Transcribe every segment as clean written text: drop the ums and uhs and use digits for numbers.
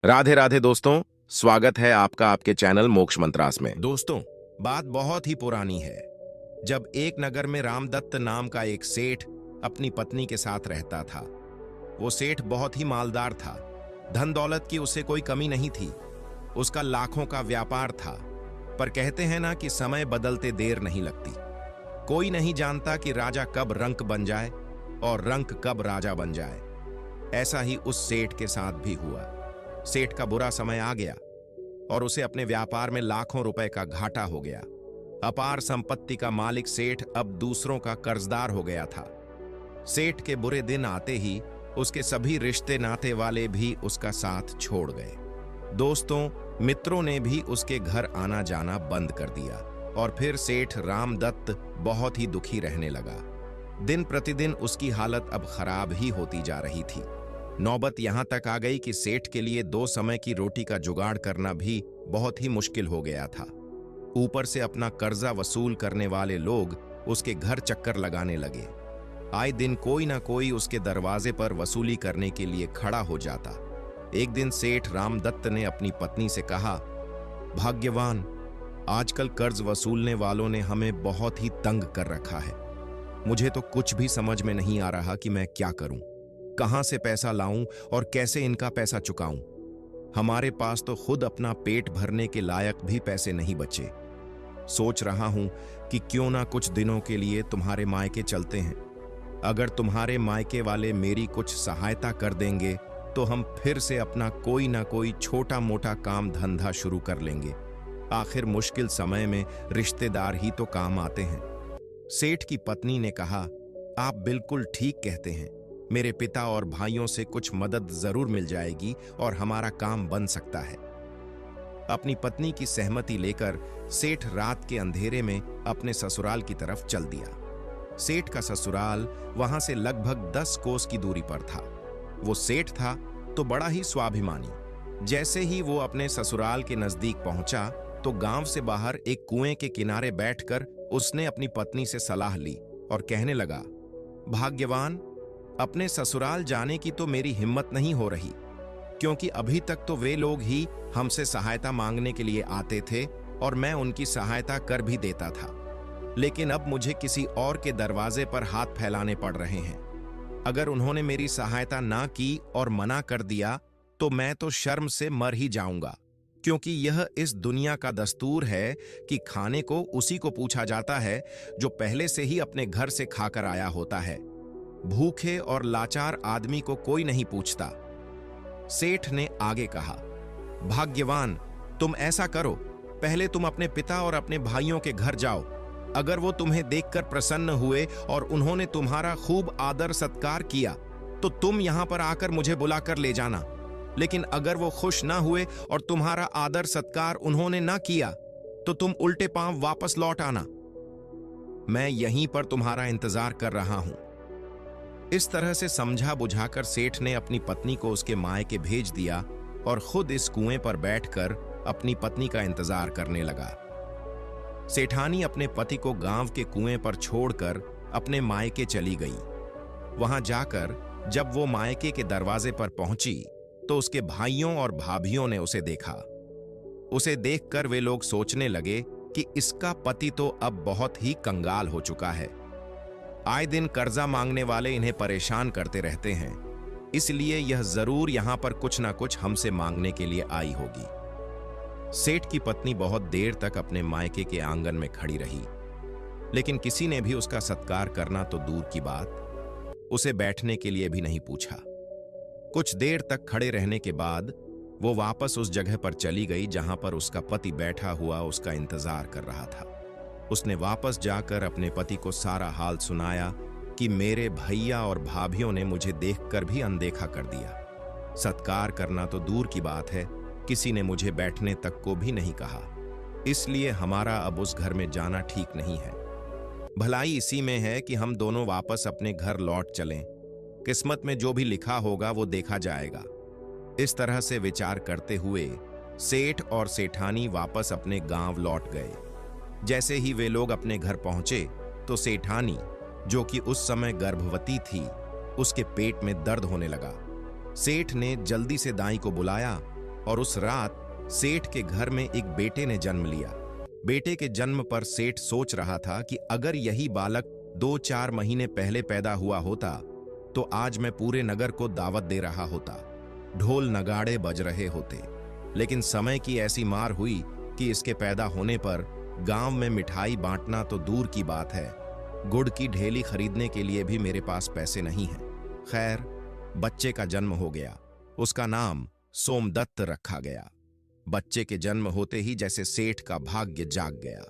राधे राधे दोस्तों, स्वागत है आपका आपके चैनल मोक्ष मंत्रास में। दोस्तों, बात बहुत ही पुरानी है। जब एक नगर में रामदत्त नाम का एक सेठ अपनी पत्नी के साथ रहता था। वो सेठ बहुत ही मालदार था। धन दौलत की उसे कोई कमी नहीं थी। उसका लाखों का व्यापार था। पर कहते हैं ना कि समय बदलते देर नहीं लगती। कोई नहीं जानता कि राजा कब रंक बन जाए और रंक कब राजा बन जाए। ऐसा ही उस सेठ के साथ भी हुआ। सेठ का बुरा समय आ गया और उसे अपने व्यापार में लाखों रुपए का घाटा हो गया। अपार संपत्ति का मालिक सेठ अब दूसरों का कर्जदार हो गया था। सेठ के बुरे दिन आते ही उसके सभी रिश्ते नाते वाले भी उसका साथ छोड़ गए। दोस्तों, मित्रों ने भी उसके घर आना जाना बंद कर दिया और फिर सेठ रामदत्त बहुत ही दुखी रहने लगा। दिन प्रतिदिन उसकी हालत अब खराब ही होती जा रही थी। नौबत यहां तक आ गई कि सेठ के लिए 2 समय की रोटी का जुगाड़ करना भी बहुत ही मुश्किल हो गया था। ऊपर से अपना कर्जा वसूल करने वाले लोग उसके घर चक्कर लगाने लगे। आए दिन कोई ना कोई उसके दरवाजे पर वसूली करने के लिए खड़ा हो जाता। एक दिन सेठ रामदत्त ने अपनी पत्नी से कहा, भाग्यवान, आजकल कर्ज वसूलने वालों ने हमें बहुत ही तंग कर रखा है। मुझे तो कुछ भी समझ में नहीं आ रहा कि मैं क्या करूं, कहां से पैसा लाऊं और कैसे इनका पैसा चुकाऊं। हमारे पास तो खुद अपना पेट भरने के लायक भी पैसे नहीं बचे। सोच रहा हूं कि क्यों ना कुछ दिनों के लिए तुम्हारे मायके चलते हैं। अगर तुम्हारे मायके वाले मेरी कुछ सहायता कर देंगे तो हम फिर से अपना कोई ना कोई छोटा मोटा काम धंधा शुरू कर लेंगे। आखिर मुश्किल समय में रिश्तेदार ही तो काम आते हैं। सेठ की पत्नी ने कहा, आप बिल्कुल ठीक कहते हैं। मेरे पिता और भाइयों से कुछ मदद जरूर मिल जाएगी और हमारा काम बन सकता है। अपनी पत्नी की सहमति लेकर सेठ रात के अंधेरे में अपने ससुराल की तरफ चल दिया। सेठ का ससुराल वहां से लगभग 10 कोस की दूरी पर था। वो सेठ था तो बड़ा ही स्वाभिमानी। जैसे ही वो अपने ससुराल के नजदीक पहुंचा तो गांव से बाहर एक कुएं के किनारे बैठकर उसने अपनी पत्नी से सलाह ली और कहने लगा, भाग्यवान, अपने ससुराल जाने की तो मेरी हिम्मत नहीं हो रही, क्योंकि अभी तक तो वे लोग ही हमसे सहायता मांगने के लिए आते थे और मैं उनकी सहायता कर भी देता था। लेकिन अब मुझे किसी और के दरवाजे पर हाथ फैलाने पड़ रहे हैं। अगर उन्होंने मेरी सहायता ना की और मना कर दिया तो मैं तो शर्म से मर ही जाऊंगा, क्योंकि यह इस दुनिया का दस्तूर है कि खाने को उसी को पूछा जाता है जो पहले से ही अपने घर से खाकर आया होता है। भूखे और लाचार आदमी को कोई नहीं पूछता। सेठ ने आगे कहा, भाग्यवान, तुम ऐसा करो, पहले तुम अपने पिता और अपने भाइयों के घर जाओ। अगर वो तुम्हें देखकर प्रसन्न हुए और उन्होंने तुम्हारा खूब आदर सत्कार किया तो तुम यहां पर आकर मुझे बुलाकर ले जाना। लेकिन अगर वो खुश ना हुए और तुम्हारा आदर सत्कार उन्होंने ना किया तो तुम उल्टे पांव वापस लौट आना। मैं यहीं पर तुम्हारा इंतजार कर रहा हूं। इस तरह से समझा बुझाकर सेठ ने अपनी पत्नी को उसके मायके भेज दिया और खुद इस कुएं पर बैठकर अपनी पत्नी का इंतजार करने लगा। सेठानी अपने पति को गांव के कुएं पर छोड़कर अपने मायके चली गई। वहां जाकर जब वो मायके के दरवाजे पर पहुंची तो उसके भाइयों और भाभियों ने उसे देखा। उसे देखकर वे लोग सोचने लगे कि इसका पति तो अब बहुत ही कंगाल हो चुका है। आए दिन कर्जा मांगने वाले इन्हें परेशान करते रहते हैं, इसलिए यह जरूर यहां पर कुछ ना कुछ हमसे मांगने के लिए आई होगी। सेठ की पत्नी बहुत देर तक अपने मायके के आंगन में खड़ी रही, लेकिन किसी ने भी उसका सत्कार करना तो दूर की बात, उसे बैठने के लिए भी नहीं पूछा। कुछ देर तक खड़े रहने के बाद वो वापस उस जगह पर चली गई जहां पर उसका पति बैठा हुआ उसका इंतजार कर रहा था। उसने वापस जाकर अपने पति को सारा हाल सुनाया कि मेरे भैया और भाभियों ने मुझे देखकर भी अनदेखा कर दिया। सत्कार करना तो दूर की बात है, किसी ने मुझे बैठने तक को भी नहीं कहा। इसलिए हमारा अब उस घर में जाना ठीक नहीं है। भलाई इसी में है कि हम दोनों वापस अपने घर लौट चलें। किस्मत में जो भी लिखा होगा वो देखा जाएगा। इस तरह से विचार करते हुए सेठ और सेठानी वापस अपने गांव लौट गए। जैसे ही वे लोग अपने घर पहुंचे तो सेठानी, जो कि उस समय गर्भवती थी, उसके पेट में दर्द होने लगा। सेठ ने जल्दी से दाई को बुलाया और उस रात सेठ के घर में एक बेटे ने जन्म लिया। बेटे के जन्म पर सेठ सोच रहा था कि अगर यही बालक 2-4 महीने पहले पैदा हुआ होता तो आज मैं पूरे नगर को दावत दे रहा होता, ढोल नगाड़े बज रहे होते। लेकिन समय की ऐसी मार हुई कि इसके पैदा होने पर गांव में मिठाई बांटना तो दूर की बात है, गुड़ की ढेली खरीदने के लिए भी मेरे पास पैसे नहीं हैं। खैर, बच्चे का जन्म हो गया। उसका नाम सोमदत्त रखा गया। बच्चे के जन्म होते ही जैसे सेठ का भाग्य जाग गया।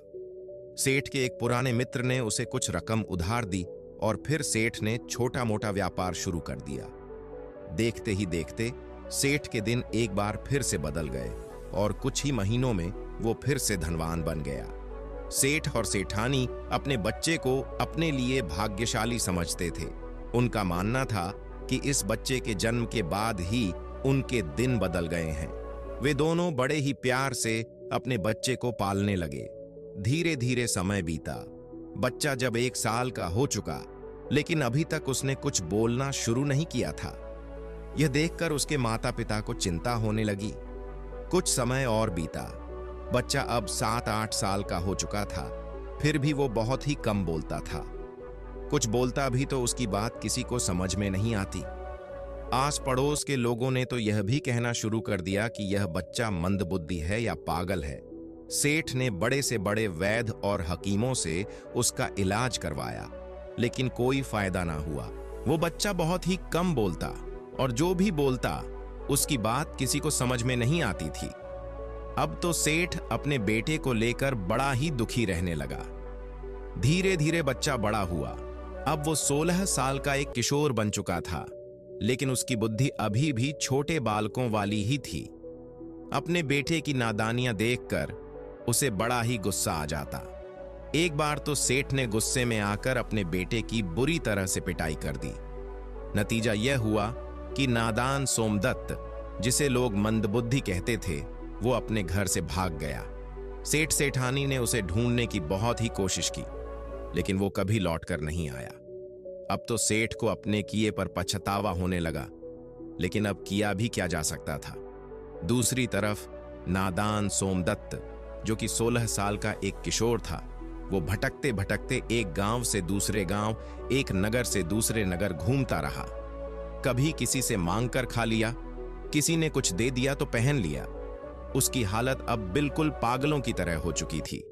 सेठ के एक पुराने मित्र ने उसे कुछ रकम उधार दी और फिर सेठ ने छोटा मोटा व्यापार शुरू कर दिया। देखते ही देखते सेठ के दिन एक बार फिर से बदल गए और कुछ ही महीनों में वो फिर से धनवान बन गया। सेठ और सेठानी अपने बच्चे को अपने लिए भाग्यशाली समझते थे। उनका मानना था कि इस बच्चे के जन्म के बाद ही उनके दिन बदल गए हैं। वे दोनों बड़े ही प्यार से अपने बच्चे को पालने लगे। धीरे धीरे समय बीता। बच्चा जब 1 साल का हो चुका, लेकिन अभी तक उसने कुछ बोलना शुरू नहीं किया था। यह देखकर उसके माता पिता को चिंता होने लगी। कुछ समय और बीता। बच्चा अब 7-8 साल का हो चुका था, फिर भी वो बहुत ही कम बोलता था। कुछ बोलता भी तो उसकी बात किसी को समझ में नहीं आती। आस पड़ोस के लोगों ने तो यह भी कहना शुरू कर दिया कि यह बच्चा मंदबुद्धि है या पागल है। सेठ ने बड़े से बड़े वैद्य और हकीमों से उसका इलाज करवाया, लेकिन कोई फायदा ना हुआ। वो बच्चा बहुत ही कम बोलता और जो भी बोलता उसकी बात किसी को समझ में नहीं आती थी। अब तो सेठ अपने बेटे को लेकर बड़ा ही दुखी रहने लगा। धीरे धीरे बच्चा बड़ा हुआ। अब वो 16 साल का एक किशोर बन चुका था, लेकिन उसकी बुद्धि अभी भी छोटे बालकों वाली ही थी। अपने बेटे की नादानियां देखकर उसे बड़ा ही गुस्सा आ जाता। एक बार तो सेठ ने गुस्से में आकर अपने बेटे की बुरी तरह से पिटाई कर दी। नतीजा यह हुआ कि नादान सोमदत्त, जिसे लोग मंदबुद्धि कहते थे, वो अपने घर से भाग गया। सेठ सेठानी ने उसे ढूंढने की बहुत ही कोशिश की, लेकिन वो कभी लौटकर नहीं आया। अब तो सेठ को अपने किए पर पछतावा होने लगा, लेकिन अब किया भी क्या जा सकता था। दूसरी तरफ नादान सोमदत्त, जो कि 16 साल का एक किशोर था, वो भटकते भटकते एक गांव से दूसरे गांव, एक नगर से दूसरे नगर घूमता रहा। कभी किसी से मांग कर खा लिया, किसी ने कुछ दे दिया तो पहन लिया। उसकी हालत अब बिल्कुल पागलों की तरह हो चुकी थी।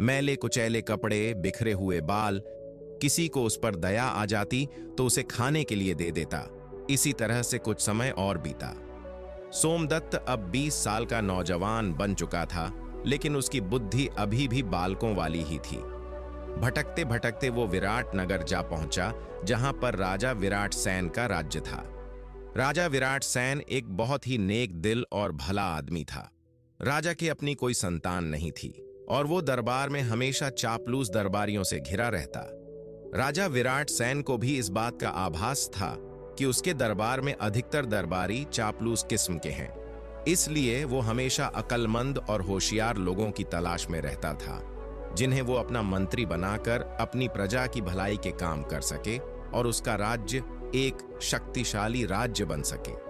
मैले कुचैले कपड़े, बिखरे हुए बाल। किसी को उस पर दया आ जाती तो उसे खाने के लिए दे देता। इसी तरह से कुछ समय और बीता। सोमदत्त अब 20 साल का नौजवान बन चुका था, लेकिन उसकी बुद्धि अभी भी बालकों वाली ही थी। भटकते भटकते वो विराट नगर जा पहुंचा, जहां पर राजा विराट सैन का राज्य था। राजा विराट सैन एक बहुत ही नेक दिल और भला आदमी था। राजा की अपनी कोई संतान नहीं थी और वो दरबार में हमेशा चापलूस दरबारियों से घिरा रहता। राजा विराट सैन को भी इस बात का आभास था कि उसके दरबार में अधिकतर दरबारी चापलूस किस्म के हैं। इसलिए वो हमेशा अक्लमंद और होशियार लोगों की तलाश में रहता था, जिन्हें वो अपना मंत्री बनाकर अपनी प्रजा की भलाई के काम कर सके और उसका राज्य एक शक्तिशाली राज्य बन सके।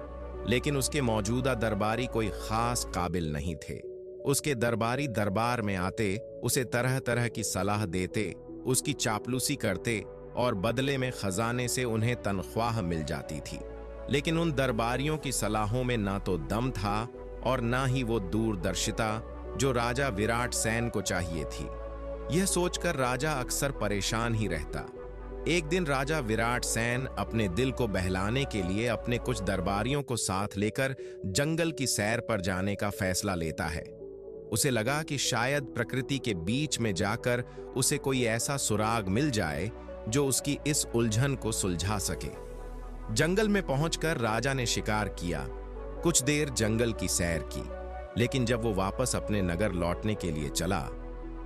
लेकिन उसके मौजूदा दरबारी कोई खास काबिल नहीं थे। उसके दरबारी दरबार में आते, उसे तरह तरह की सलाह देते, उसकी चापलूसी करते और बदले में खजाने से उन्हें तनख्वाह मिल जाती थी। लेकिन उन दरबारियों की सलाहों में ना तो दम था और ना ही वो दूरदर्शिता जो राजा विराट सैन को चाहिए थी। यह सोचकर राजा अक्सर परेशान ही रहता। एक दिन राजा विराट सैन अपने दिल को बहलाने के लिए अपने कुछ दरबारियों को साथ लेकर जंगल की सैर पर जाने का फैसला लेता है। उसे लगा कि शायद प्रकृति के बीच में जाकर उसे कोई ऐसा सुराग मिल जाए जो उसकी इस उलझन को सुलझा सके। जंगल में पहुंचकर राजा ने शिकार किया, कुछ देर जंगल की सैर की, लेकिन जब वो वापस अपने नगर लौटने के लिए चला,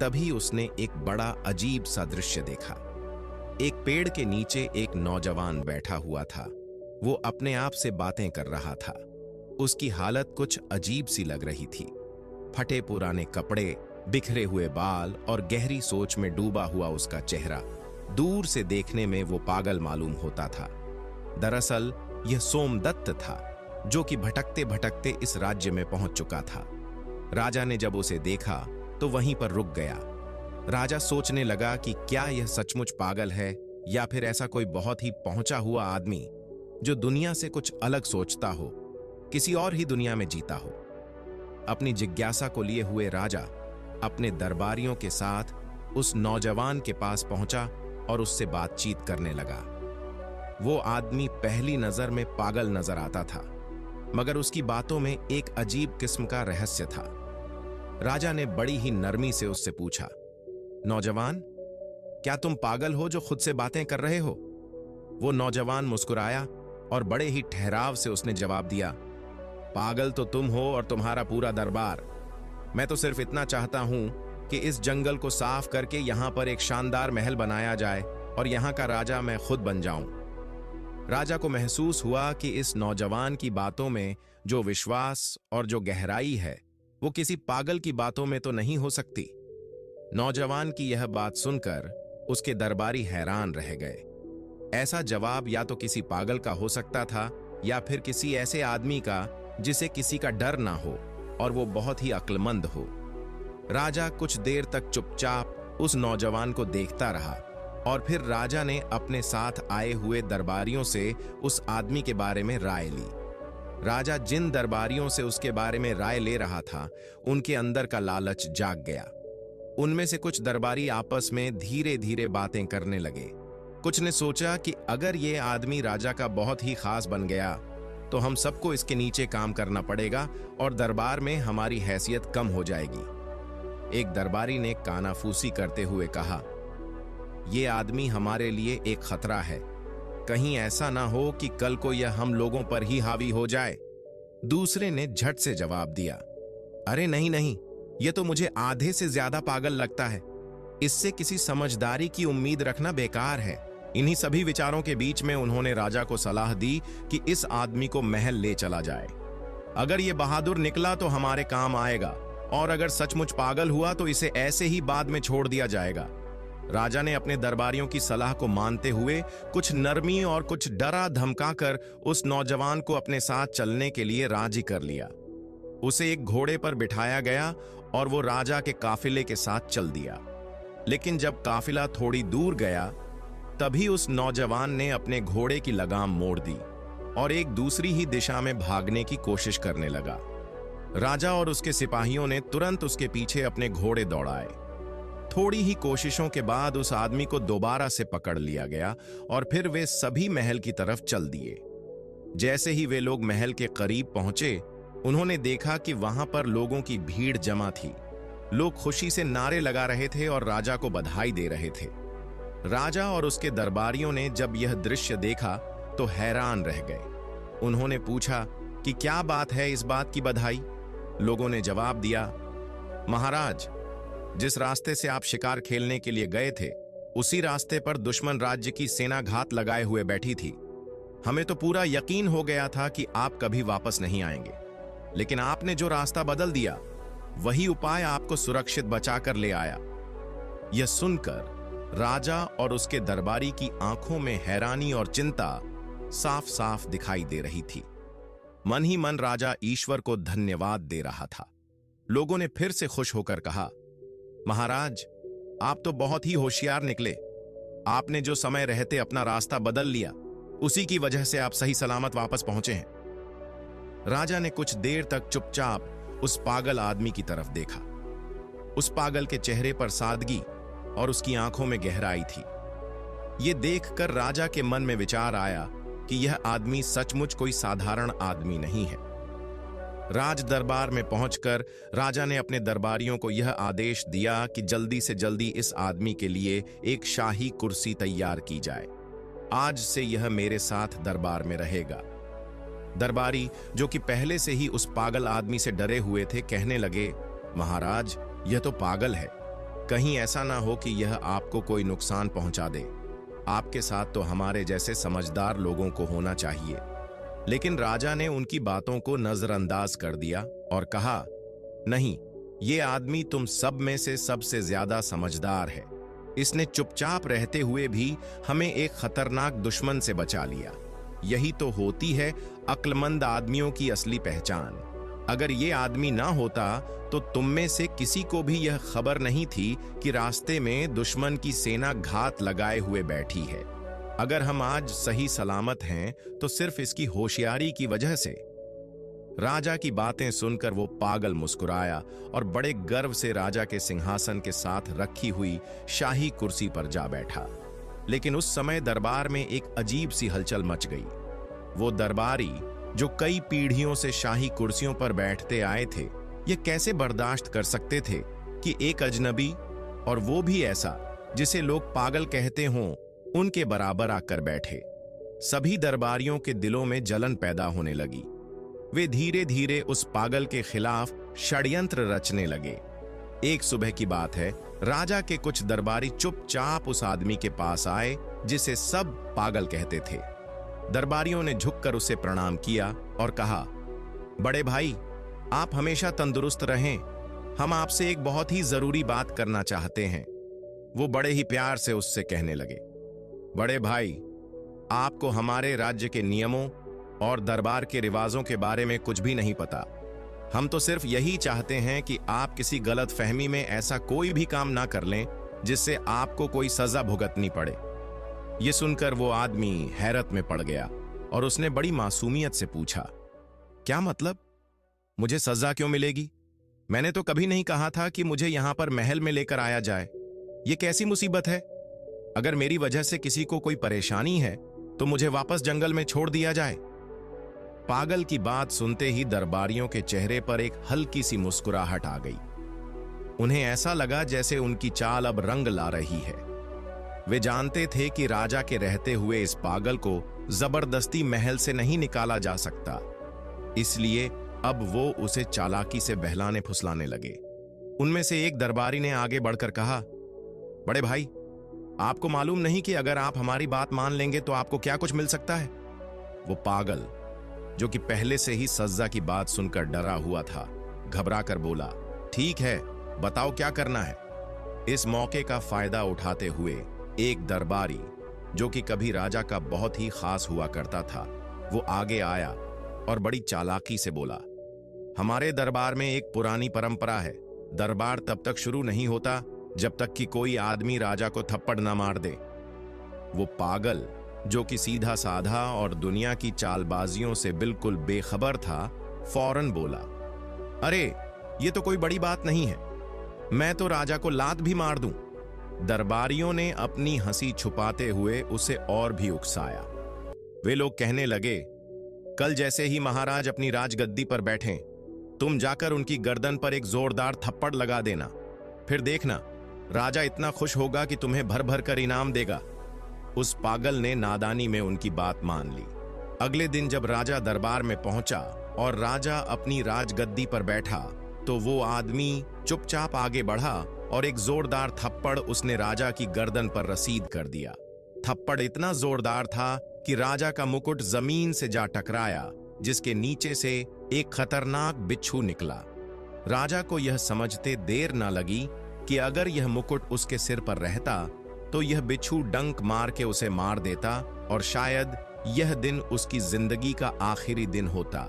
तभी उसने एक बड़ा अजीब सा दृश्य देखा। एक पेड़ के नीचे एक नौजवान बैठा हुआ था। वो अपने आप से बातें कर रहा था। उसकी हालत कुछ अजीब सी लग रही थी। फटे पुराने कपड़े, बिखरे हुए बाल और गहरी सोच में डूबा हुआ उसका चेहरा दूर से देखने में वो पागल मालूम होता था। दरअसल यह सोमदत्त था, जो कि भटकते भटकते इस राज्य में पहुंच चुका था। राजा ने जब उसे देखा तो वहीं पर रुक गया। राजा सोचने लगा कि क्या यह सचमुच पागल है या फिर ऐसा कोई बहुत ही पहुंचा हुआ आदमी जो दुनिया से कुछ अलग सोचता हो, किसी और ही दुनिया में जीता हो। अपनी जिज्ञासा को लिए हुए राजा अपने दरबारियों के साथ उस नौजवान के पास पहुंचा और उससे बातचीत करने लगा। वो आदमी पहली नजर में पागल नजर आता था, मगर उसकी बातों में एक अजीब किस्म का रहस्य था। राजा ने बड़ी ही नरमी से उससे पूछा, नौजवान, क्या तुम पागल हो जो खुद से बातें कर रहे हो? वो नौजवान मुस्कुराया और बड़े ही ठहराव से उसने जवाब दिया, पागल तो तुम हो और तुम्हारा पूरा दरबार। मैं तो सिर्फ इतना चाहता हूं कि इस जंगल को साफ करके यहां पर एक शानदार महल बनाया जाए और यहां का राजा मैं खुद बन जाऊं। राजा को महसूस हुआ कि इस नौजवान की बातों में जो विश्वास और जो गहराई है वो किसी पागल की बातों में तो नहीं हो सकती। नौजवान की यह बात सुनकर उसके दरबारी हैरान रह गए। ऐसा जवाब या तो किसी पागल का हो सकता था या फिर किसी ऐसे आदमी का जिसे किसी का डर ना हो और वो बहुत ही अक्लमंद हो। राजा कुछ देर तक चुपचाप उस नौजवान को देखता रहा और फिर राजा ने अपने साथ आए हुए दरबारियों से उस आदमी के बारे में राय ली। राजा जिन दरबारियों से उसके बारे में राय ले रहा था, उनके अंदर का लालच जाग गया। उनमें से कुछ दरबारी आपस में धीरे धीरे बातें करने लगे। कुछ ने सोचा कि अगर ये आदमी राजा का बहुत ही खास बन गया तो हम सबको इसके नीचे काम करना पड़ेगा और दरबार में हमारी हैसियत कम हो जाएगी। एक दरबारी ने कानाफूसी करते हुए कहा, यह आदमी हमारे लिए एक खतरा है, कहीं ऐसा ना हो कि कल को यह हम लोगों पर ही हावी हो जाए। दूसरे ने झट से जवाब दिया, अरे नहीं नहीं, यह तो मुझे आधे से ज्यादा पागल लगता है। इससे किसी समझदारी की उम्मीद रखना बेकार है। इन्हीं सभी विचारों के बीच में उन्होंने राजा को सलाह दी कि इस आदमी को महल ले चला जाए। अगर ये बहादुर निकला तो हमारे काम आएगा और अगर सचमुच पागल हुआ तो इसे ऐसे ही बाद में छोड़ दिया जाएगा। राजा ने अपने दरबारियों की सलाह को मानते हुए कुछ नरमी और कुछ डरा धमकाकर उस नौजवान को अपने साथ चलने के लिए राजी कर लिया। उसे एक घोड़े पर बिठाया गया और वो राजा के काफिले के साथ चल दिया। लेकिन जब काफिला थोड़ी दूर गया तभी उस नौजवान ने अपने घोड़े की लगाम मोड़ दी और एक दूसरी ही दिशा में भागने की कोशिश करने लगा। राजा और उसके सिपाहियों ने तुरंत उसके पीछे अपने घोड़े दौड़ाए। थोड़ी ही कोशिशों के बाद उस आदमी को दोबारा से पकड़ लिया गया और फिर वे सभी महल की तरफ चल दिए। जैसे ही वे लोग महल के करीब पहुंचे, उन्होंने देखा कि वहां पर लोगों की भीड़ जमा थी। लोग खुशी से नारे लगा रहे थे और राजा को बधाई दे रहे थे। राजा और उसके दरबारियों ने जब यह दृश्य देखा तो हैरान रह गए। उन्होंने पूछा कि क्या बात है इस बात की बधाई? लोगों ने जवाब दिया, महाराज, जिस रास्ते से आप शिकार खेलने के लिए गए थे उसी रास्ते पर दुश्मन राज्य की सेना घात लगाए हुए बैठी थी। हमें तो पूरा यकीन हो गया था कि आप कभी वापस नहीं आएंगे, लेकिन आपने जो रास्ता बदल दिया वही उपाय आपको सुरक्षित बचाकर ले आया। यह सुनकर राजा और उसके दरबारी की आंखों में हैरानी और चिंता साफ साफ दिखाई दे रही थी। मन ही मन राजा ईश्वर को धन्यवाद दे रहा था। लोगों ने फिर से खुश होकर कहा, महाराज, आप तो बहुत ही होशियार निकले। आपने जो समय रहते अपना रास्ता बदल लिया, उसी की वजह से आप सही सलामत वापस पहुंचे हैं। राजा ने कुछ देर तक चुपचाप उस पागल आदमी की तरफ देखा। उस पागल के चेहरे पर सादगी और उसकी आंखों में गहराई थी। यह देखकर राजा के मन में विचार आया कि यह आदमी सचमुच कोई साधारण आदमी नहीं है। राज दरबार में पहुंचकर राजा ने अपने दरबारियों को यह आदेश दिया कि जल्दी से जल्दी इस आदमी के लिए एक शाही कुर्सी तैयार की जाए। आज से यह मेरे साथ दरबार में रहेगा। दरबारी, जो कि पहले से ही उस पागल आदमी से डरे हुए थे, कहने लगे, महाराज, यह तो पागल है। कहीं ऐसा ना हो कि यह आपको कोई नुकसान पहुंचा दे। आपके साथ तो हमारे जैसे समझदार लोगों को होना चाहिए। लेकिन राजा ने उनकी बातों को नजरअंदाज कर दिया और कहा, नहीं, ये आदमी तुम सब में से सबसे ज्यादा समझदार है। इसने चुपचाप रहते हुए भी हमें एक खतरनाक दुश्मन से बचा लिया। यही तो होती है अक्लमंद आदमियों की असली पहचान। अगर ये आदमी ना होता तो तुम में से किसी को भी यह खबर नहीं थी कि रास्ते में दुश्मन की सेना घात लगाए हुए बैठी है। अगर हम आज सही सलामत हैं तो सिर्फ इसकी होशियारी की वजह से। राजा की बातें सुनकर वो पागल मुस्कुराया और बड़े गर्व से राजा के सिंहासन के साथ रखी हुई शाही कुर्सी पर जा बैठा। लेकिन उस समय दरबार में एक अजीब सी हलचल मच गई। वो दरबारी जो कई पीढ़ियों से शाही कुर्सियों पर बैठते आए थे, ये कैसे बर्दाश्त कर सकते थे कि एक अजनबी, और वो भी ऐसा जिसे लोग पागल कहते हों, उनके बराबर आकर बैठे। सभी दरबारियों के दिलों में जलन पैदा होने लगी। वे धीरे धीरे उस पागल के खिलाफ षड्यंत्र रचने लगे। एक सुबह की बात है, राजा के कुछ दरबारी चुपचाप उस आदमी के पास आए जिसे सब पागल कहते थे। दरबारियों ने झुककर उसे प्रणाम किया और कहा, बड़े भाई, आप हमेशा तंदुरुस्त रहें। हम आपसे एक बहुत ही जरूरी बात करना चाहते हैं। वो बड़े ही प्यार से उससे कहने लगे, बड़े भाई, आपको हमारे राज्य के नियमों और दरबार के रिवाजों के बारे में कुछ भी नहीं पता। हम तो सिर्फ यही चाहते हैं कि आप किसी गलत फहमी में ऐसा कोई भी काम ना कर लें जिससे आपको कोई सजा भुगतनी पड़े। यह सुनकर वो आदमी हैरत में पड़ गया और उसने बड़ी मासूमियत से पूछा, क्या मतलब? मुझे सजा क्यों मिलेगी? मैंने तो कभी नहीं कहा था कि मुझे यहां पर महल में लेकर आया जाए। ये कैसी मुसीबत है? अगर मेरी वजह से किसी को कोई परेशानी है तो मुझे वापस जंगल में छोड़ दिया जाए। पागल की बात सुनते ही दरबारियों के चेहरे पर एक हल्की सी मुस्कुराहट आ गई। उन्हें ऐसा लगा जैसे उनकी चाल अब रंग ला रही है। वे जानते थे कि राजा के रहते हुए इस पागल को जबरदस्ती महल से नहीं निकाला जा सकता, इसलिए अब वो उसे चालाकी से बहलाने फुसलाने लगे। उनमें से एक दरबारी ने आगे बढ़कर कहा, बड़े भाई, आपको मालूम नहीं कि अगर आप हमारी बात मान लेंगे तो आपको क्या कुछ मिल सकता है? वो पागल, जो कि पहले से ही सजा की बात सुनकर डरा हुआ था, घबरा कर बोला, ठीक है, बताओ क्या करना है। इस मौके का फायदा उठाते हुए एक दरबारी, जो कि कभी राजा का बहुत ही खास हुआ करता था, वो आगे आया और बड़ी चालाकी से बोला, हमारे दरबार में एक पुरानी परंपरा है। दरबार तब तक शुरू नहीं होता जब तक कि कोई आदमी राजा को थप्पड़ ना मार दे। वो पागल, जो कि सीधा साधा और दुनिया की चालबाजियों से बिल्कुल बेखबर था, फौरन बोला, अरे ये तो कोई बड़ी बात नहीं है, मैं तो राजा को लात भी मार दूं। दरबारियों ने अपनी हंसी छुपाते हुए उसे और भी उकसाया। वे लोग कहने लगे, कल जैसे ही महाराज अपनी राजगद्दी पर बैठें, तुम जाकर उनकी गर्दन पर एक जोरदार थप्पड़ लगा देना। फिर देखना, राजा इतना खुश होगा कि तुम्हें भर भर कर इनाम देगा। उस पागल ने नादानी में उनकी बात मान ली। अगले दिन जब राजा दरबार में पहुंचा और राजा अपनी राजगद्दी पर बैठा, तो वो आदमी चुपचाप आगे बढ़ा और एक जोरदार थप्पड़ उसने राजा की गर्दन पर रसीद कर दिया। थप्पड़ इतना जोरदार था कि राजा का मुकुट जमीन से जा टकराया, जिसके नीचे से एक खतरनाक बिच्छू निकला। राजा को यह समझते देर न लगी कि अगर यह मुकुट उसके सिर पर रहता तो यह बिच्छू डंक मार के उसे मार देता और शायद यह दिन उसकी जिंदगी का आखिरी दिन होता।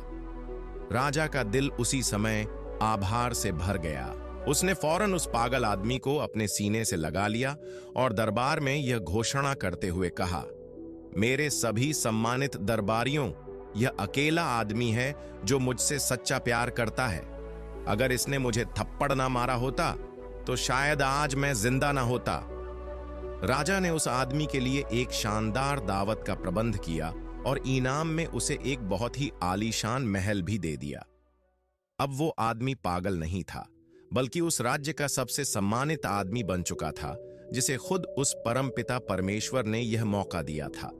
राजा का दिल उसी समय आभार से भर गया। उसने फौरन उस पागल आदमी को अपने सीने से लगा लिया और दरबार में यह घोषणा करते हुए कहा, मेरे सभी सम्मानित दरबारियों, यह अकेला आदमी है जो मुझसे सच्चा प्यार करता है। अगर इसने मुझे थप्पड़ ना मारा होता तो शायद आज मैं जिंदा ना होता। राजा ने उस आदमी के लिए एक शानदार दावत का प्रबंध किया और इनाम में उसे एक बहुत ही आलीशान महल भी दे दिया। अब वो आदमी पागल नहीं था, बल्कि उस राज्य का सबसे सम्मानित आदमी बन चुका था, जिसे खुद उस परमपिता परमेश्वर ने यह मौका दिया था।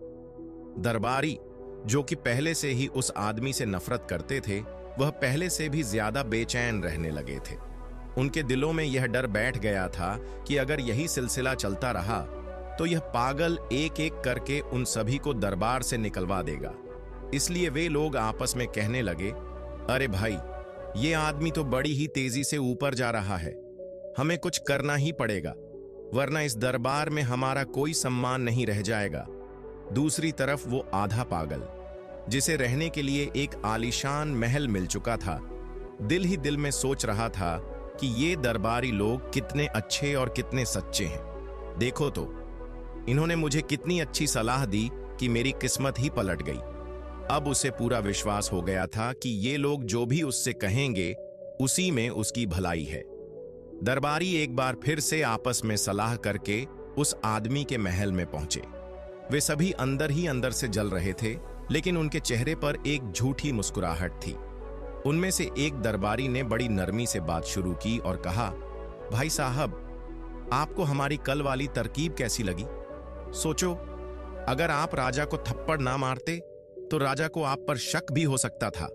दरबारी, जो कि पहले से ही उस आदमी से नफरत करते थे, वह पहले से भी ज्यादा बेचैन रहने लगे थे। उनके दिलों में यह डर बैठ गया था कि अगर यही सिलसिला चलता रहा तो यह पागल एक एक करके उन सभी को दरबार से निकलवा देगा। इसलिए वे लोग आपस में कहने लगे, अरे भाई, ये आदमी तो बड़ी ही तेजी से ऊपर जा रहा है, हमें कुछ करना ही पड़ेगा, वरना इस दरबार में हमारा कोई सम्मान नहीं रह जाएगा। दूसरी तरफ वो आधा पागल, जिसे रहने के लिए एक आलीशान महल मिल चुका था, दिल ही दिल में सोच रहा था कि ये दरबारी लोग कितने अच्छे और कितने सच्चे हैं। देखो तो, इन्होंने मुझे कितनी अच्छी सलाह दी कि मेरी किस्मत ही पलट गई। अब उसे पूरा विश्वास हो गया था कि ये लोग जो भी उससे कहेंगे उसी में उसकी भलाई है। दरबारी एक बार फिर से आपस में सलाह करके उस आदमी के महल में पहुंचे। वे सभी अंदर ही अंदर से जल रहे थे, लेकिन उनके चेहरे पर एक झूठी मुस्कुराहट थी। उनमें से एक दरबारी ने बड़ी नरमी से बात शुरू की और कहा, भाई साहब, आपको हमारी कल वाली तरकीब कैसी लगी? सोचो, अगर आप राजा को थप्पड़ ना मारते तो राजा को आप पर शक भी हो सकता था।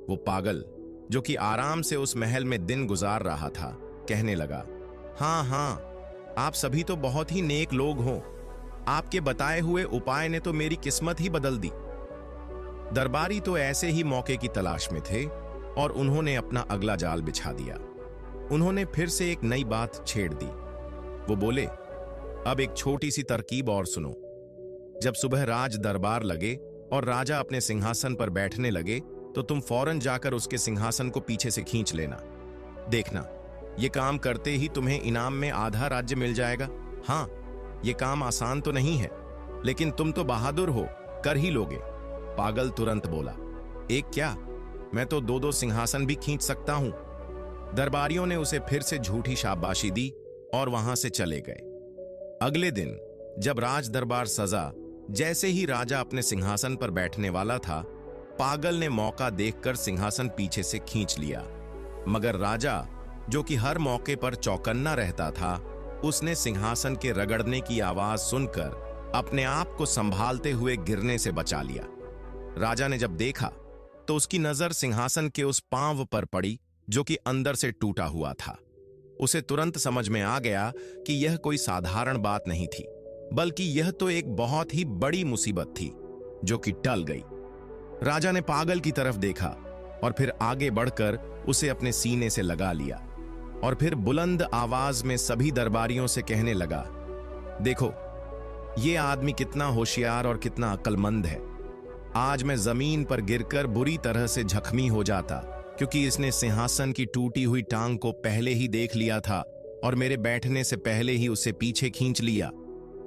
वो पागल, जो कि आराम से उस महल में दिन गुजार रहा था, कहने लगा, हाँ हाँ, आप सभी तो बहुत ही नेक लोग हो। आपके बताए हुए उपाय ने तो मेरी किस्मत ही बदल दी। दरबारी तो ऐसे ही मौके की तलाश में थे और उन्होंने अपना अगला जाल बिछा दिया। उन्होंने फिर से एक नई बात छेड़ दी। वो बोले, अब एक छोटी सी तरकीब और सुनो। जब सुबह राज दरबार लगे और राजा अपने सिंहासन पर बैठने लगे तो तुम फौरन जाकर उसके सिंहासन को पीछे से खींच लेना। देखना, ये काम करते ही तुम्हें इनाम में आधा राज्य मिल जाएगा। हाँ, ये काम आसान तो नहीं है, लेकिन तुम तो बहादुर हो, कर ही लोगे। पागल तुरंत बोला, एक क्या, मैं तो दो दो सिंहासन भी खींच सकता हूं। दरबारियों ने उसे फिर से झूठी शाबाशी दी और वहां से चले गए। अगले दिन जब राज दरबार सजा, जैसे ही राजा अपने सिंहासन पर बैठने वाला था, पागल ने मौका देखकर सिंहासन पीछे से खींच लिया। मगर राजा, जो कि हर मौके पर चौकन्ना रहता था, उसने सिंहासन के रगड़ने की आवाज सुनकर अपने आप को संभालते हुए गिरने से बचा लिया। राजा ने जब देखा तो उसकी नजर सिंहासन के उस पांव पर पड़ी जो कि अंदर से टूटा हुआ था। उसे तुरंत समझ में आ गया कि यह कोई साधारण बात नहीं थी, बल्कि यह तो एक बहुत ही बड़ी मुसीबत थी जो कि टल गई। राजा ने पागल की तरफ देखा और फिर आगे बढ़कर उसे अपने सीने से लगा लिया और फिर बुलंद आवाज में सभी दरबारियों से कहने लगा, देखो, ये आदमी कितना होशियार और कितना अक्लमंद है। आज मैं जमीन पर गिरकर बुरी तरह से जख्मी हो जाता, क्योंकि इसने सिंहासन की टूटी हुई टांग को पहले ही देख लिया था और मेरे बैठने से पहले ही उसे पीछे खींच लिया।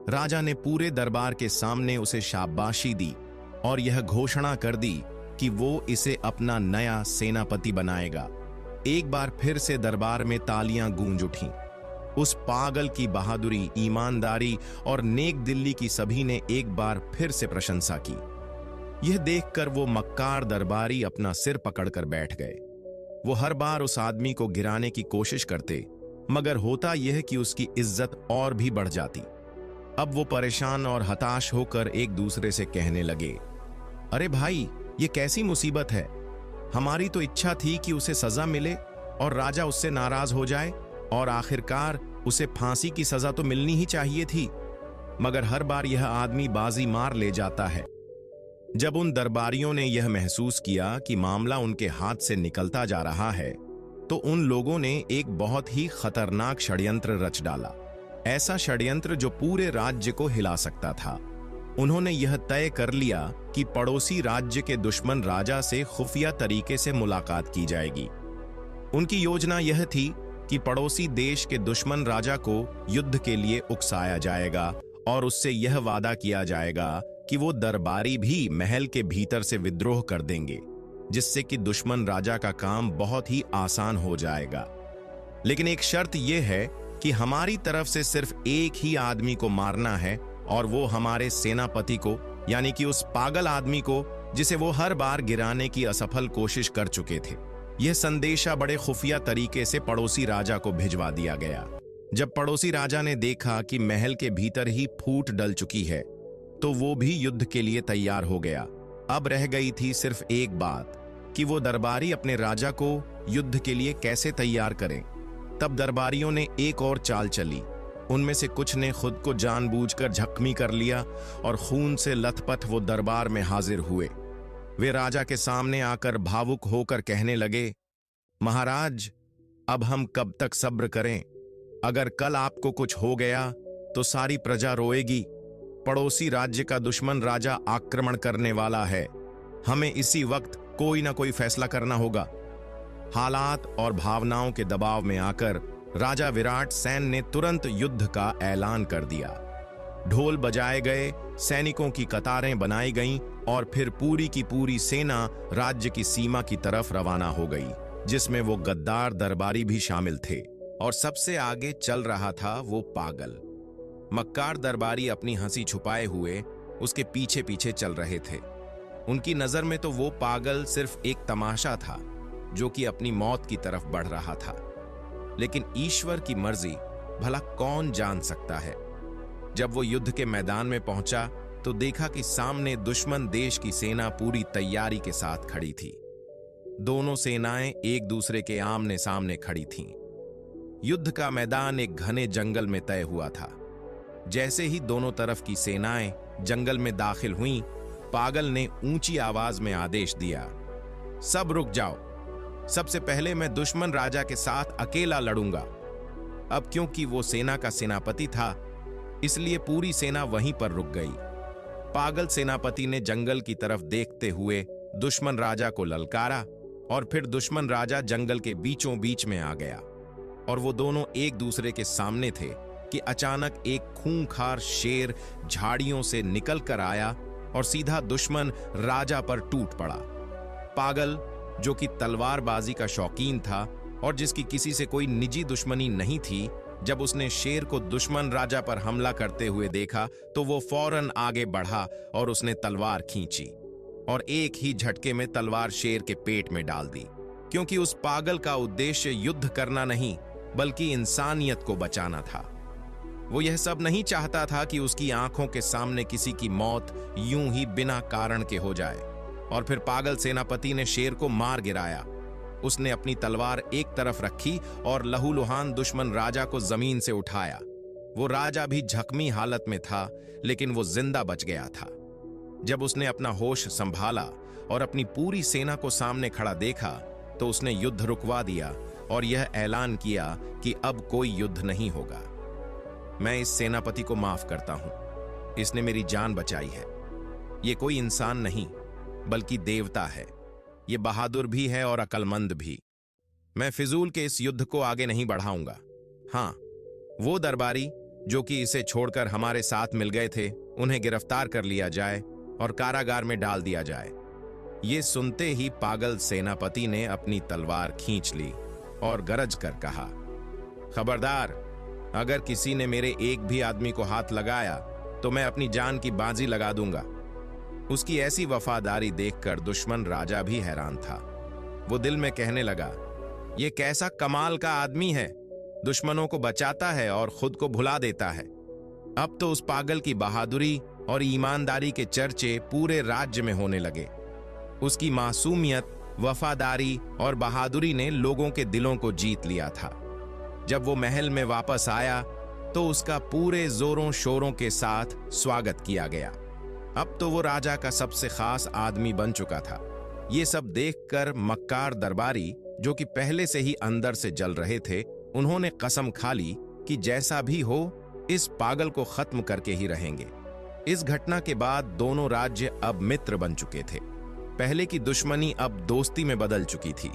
राजा ने पूरे दरबार के सामने उसे शाबाशी दी और यह घोषणा कर दी कि वो इसे अपना नया सेनापति बनाएगा। एक बार फिर से दरबार में तालियां गूंज उठीं। उस पागल की बहादुरी, ईमानदारी और नेक दिल्ली की सभी ने एक बार फिर से प्रशंसा की। यह देखकर वो मक्कार दरबारी अपना सिर पकड़कर बैठ गए। वो हर बार उस आदमी को गिराने की कोशिश करते, मगर होता यह कि उसकी इज्जत और भी बढ़ जाती। अब वो परेशान और हताश होकर एक दूसरे से कहने लगे, अरे भाई, ये कैसी मुसीबत है। हमारी तो इच्छा थी कि उसे सजा मिले और राजा उससे नाराज हो जाए और आखिरकार उसे फांसी की सजा तो मिलनी ही चाहिए थी, मगर हर बार यह आदमी बाजी मार ले जाता है। जब उन दरबारियों ने यह महसूस किया कि मामला उनके हाथ से निकलता जा रहा है, तो उन लोगों ने एक बहुत ही खतरनाक षड्यंत्र रच डाला। ऐसा षड्यंत्र जो पूरे राज्य को हिला सकता था। उन्होंने यह तय कर लिया कि पड़ोसी राज्य के दुश्मन राजा से खुफिया तरीके से मुलाकात की जाएगी। उनकी योजना यह थी कि पड़ोसी देश के दुश्मन राजा को युद्ध के लिए उकसाया जाएगा और उससे यह वादा किया जाएगा कि वो दरबारी भी महल के भीतर से विद्रोह कर देंगे, जिससे कि दुश्मन राजा का काम बहुत ही आसान हो जाएगा। लेकिन एक शर्त यह है कि हमारी तरफ से सिर्फ एक ही आदमी को मारना है, और वो हमारे सेनापति को, यानी कि उस पागल आदमी को जिसे वो हर बार गिराने की असफल कोशिश कर चुके थे। यह संदेशा बड़े खुफिया तरीके से पड़ोसी राजा को भिजवा दिया गया। जब पड़ोसी राजा ने देखा कि महल के भीतर ही फूट डल चुकी है, तो वो भी युद्ध के लिए तैयार हो गया। अब रह गई थी सिर्फ एक बात कि वो दरबारी अपने राजा को युद्ध के लिए कैसे तैयार करें। तब दरबारियों ने एक और चाल चली। उनमें से कुछ ने खुद को जानबूझकर जख्मी कर लिया और खून से लथपथ वो दरबार में हाजिर हुए। वे राजा के सामने आकर भावुक होकर कहने लगे, महाराज, अब हम कब तक सब्र करें? अगर कल आपको कुछ हो गया तो सारी प्रजा रोएगी। पड़ोसी राज्य का दुश्मन राजा आक्रमण करने वाला है हमें इसी वक्त कोई ना कोई फैसला करना होगा। हालात और भावनाओं के दबाव में आकर राजा विराट सेन ने तुरंत युद्ध का ऐलान कर दिया। ढोल बजाए गए, सैनिकों की कतारें बनाई गईं और फिर पूरी की पूरी सेना राज्य की सीमा की तरफ रवाना हो गई, जिसमें वो गद्दार दरबारी भी शामिल थे। और सबसे आगे चल रहा था वो पागल। मक्कार दरबारी अपनी हंसी छुपाए हुए उसके पीछे पीछे चल रहे थे। उनकी नजर में तो वो पागल सिर्फ एक तमाशा था जो कि अपनी मौत की तरफ बढ़ रहा था। लेकिन ईश्वर की मर्जी भला कौन जान सकता है। जब वो युद्ध के मैदान में पहुंचा तो देखा कि सामने दुश्मन देश की सेना पूरी तैयारी के साथ खड़ी थी। दोनों सेनाएं एक दूसरे के आमने सामने खड़ी थीं। युद्ध का मैदान एक घने जंगल में तय हुआ था। जैसे ही दोनों तरफ की सेनाएं जंगल में दाखिल हुईं, पागल ने ऊंची आवाज में आदेश दिया, सब रुक जाओ। सबसे पहले मैं दुश्मन राजा के साथ अकेला लड़ूंगा। अब क्योंकि वो सेना का सेनापति था, इसलिए पूरी सेना वहीं पर रुक गई। पागल सेनापति ने जंगल की तरफ देखते हुए दुश्मन राजा को ललकारा और फिर दुश्मन राजा जंगल के बीचों बीच में आ गया और वो दोनों एक दूसरे के सामने थे कि अचानक एक खूंखार शेर झाड़ियों से निकल कर आया और सीधा दुश्मन राजा पर टूट पड़ा। पागल, जो कि तलवारबाजी का शौकीन था और जिसकी किसी से कोई निजी दुश्मनी नहीं थी, जब उसने शेर को दुश्मन राजा पर हमला करते हुए देखा तो वो फौरन आगे बढ़ा और उसने तलवार खींची और एक ही झटके में तलवार शेर के पेट में डाल दी। क्योंकि उस पागल का उद्देश्य युद्ध करना नहीं बल्कि इंसानियत को बचाना था। वो यह सब नहीं चाहता था कि उसकी आंखों के सामने किसी की मौत यूं ही बिना कारण के हो जाए। और फिर पागल सेनापति ने शेर को मार गिराया। उसने अपनी तलवार एक तरफ रखी और लहूलुहान दुश्मन राजा को जमीन से उठाया। वो राजा भी जख्मी हालत में था, लेकिन वो जिंदा बच गया था। जब उसने अपना होश संभाला और अपनी पूरी सेना को सामने खड़ा देखा तो उसने युद्ध रुकवा दिया और यह ऐलान किया कि अब कोई युद्ध नहीं होगा। मैं इस सेनापति को माफ करता हूं। इसने मेरी जान बचाई है। ये कोई इंसान नहीं बल्कि देवता है। ये बहादुर भी है और अक्लमंद भी। मैं फिजूल के इस युद्ध को आगे नहीं बढ़ाऊंगा। हां, वो दरबारी जो कि इसे छोड़कर हमारे साथ मिल गए थे, उन्हें गिरफ्तार कर लिया जाए और कारागार में डाल दिया जाए। ये सुनते ही पागल सेनापति ने अपनी तलवार खींच ली और गरज कर कहा, खबरदार, अगर किसी ने मेरे एक भी आदमी को हाथ लगाया तो मैं अपनी जान की बाजी लगा दूंगा। उसकी ऐसी वफादारी देखकर दुश्मन राजा भी हैरान था। वो दिल में कहने लगा, ये कैसा कमाल का आदमी है, दुश्मनों को बचाता है और खुद को भुला देता है। अब तो उस पागल की बहादुरी और ईमानदारी के चर्चे पूरे राज्य में होने लगे। उसकी मासूमियत, वफादारी और बहादुरी ने लोगों के दिलों को जीत लिया था। जब वो महल में वापस आया तो उसका पूरे जोरों शोरों के साथ स्वागत किया गया। अब तो वो राजा का सबसे खास आदमी बन चुका था। ये सब देखकर मक्कार दरबारी, जो कि पहले से ही अंदर से जल रहे थे, उन्होंने कसम खा ली कि जैसा भी हो इस पागल को खत्म करके ही रहेंगे। इस घटना के बाद दोनों राज्य अब मित्र बन चुके थे। पहले की दुश्मनी अब दोस्ती में बदल चुकी थी।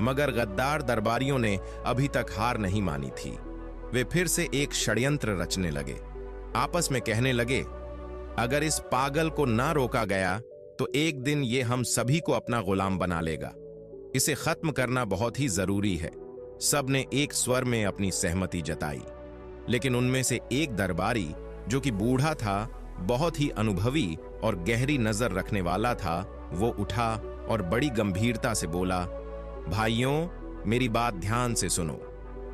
मगर गद्दार दरबारियों ने अभी तक हार नहीं मानी थी। वे फिर से एक षड्यंत्र रचने लगे। आपस में कहने लगे, अगर इस पागल को ना रोका गया तो एक दिन ये हम सभी को अपना गुलाम बना लेगा। इसे खत्म करना बहुत ही जरूरी है। सब ने एक स्वर में अपनी सहमति जताई। लेकिन उनमें से एक दरबारी, जो कि बूढ़ा था, बहुत ही अनुभवी और गहरी नजर रखने वाला था, वो उठा और बड़ी गंभीरता से बोला, भाइयों, मेरी बात ध्यान से सुनो।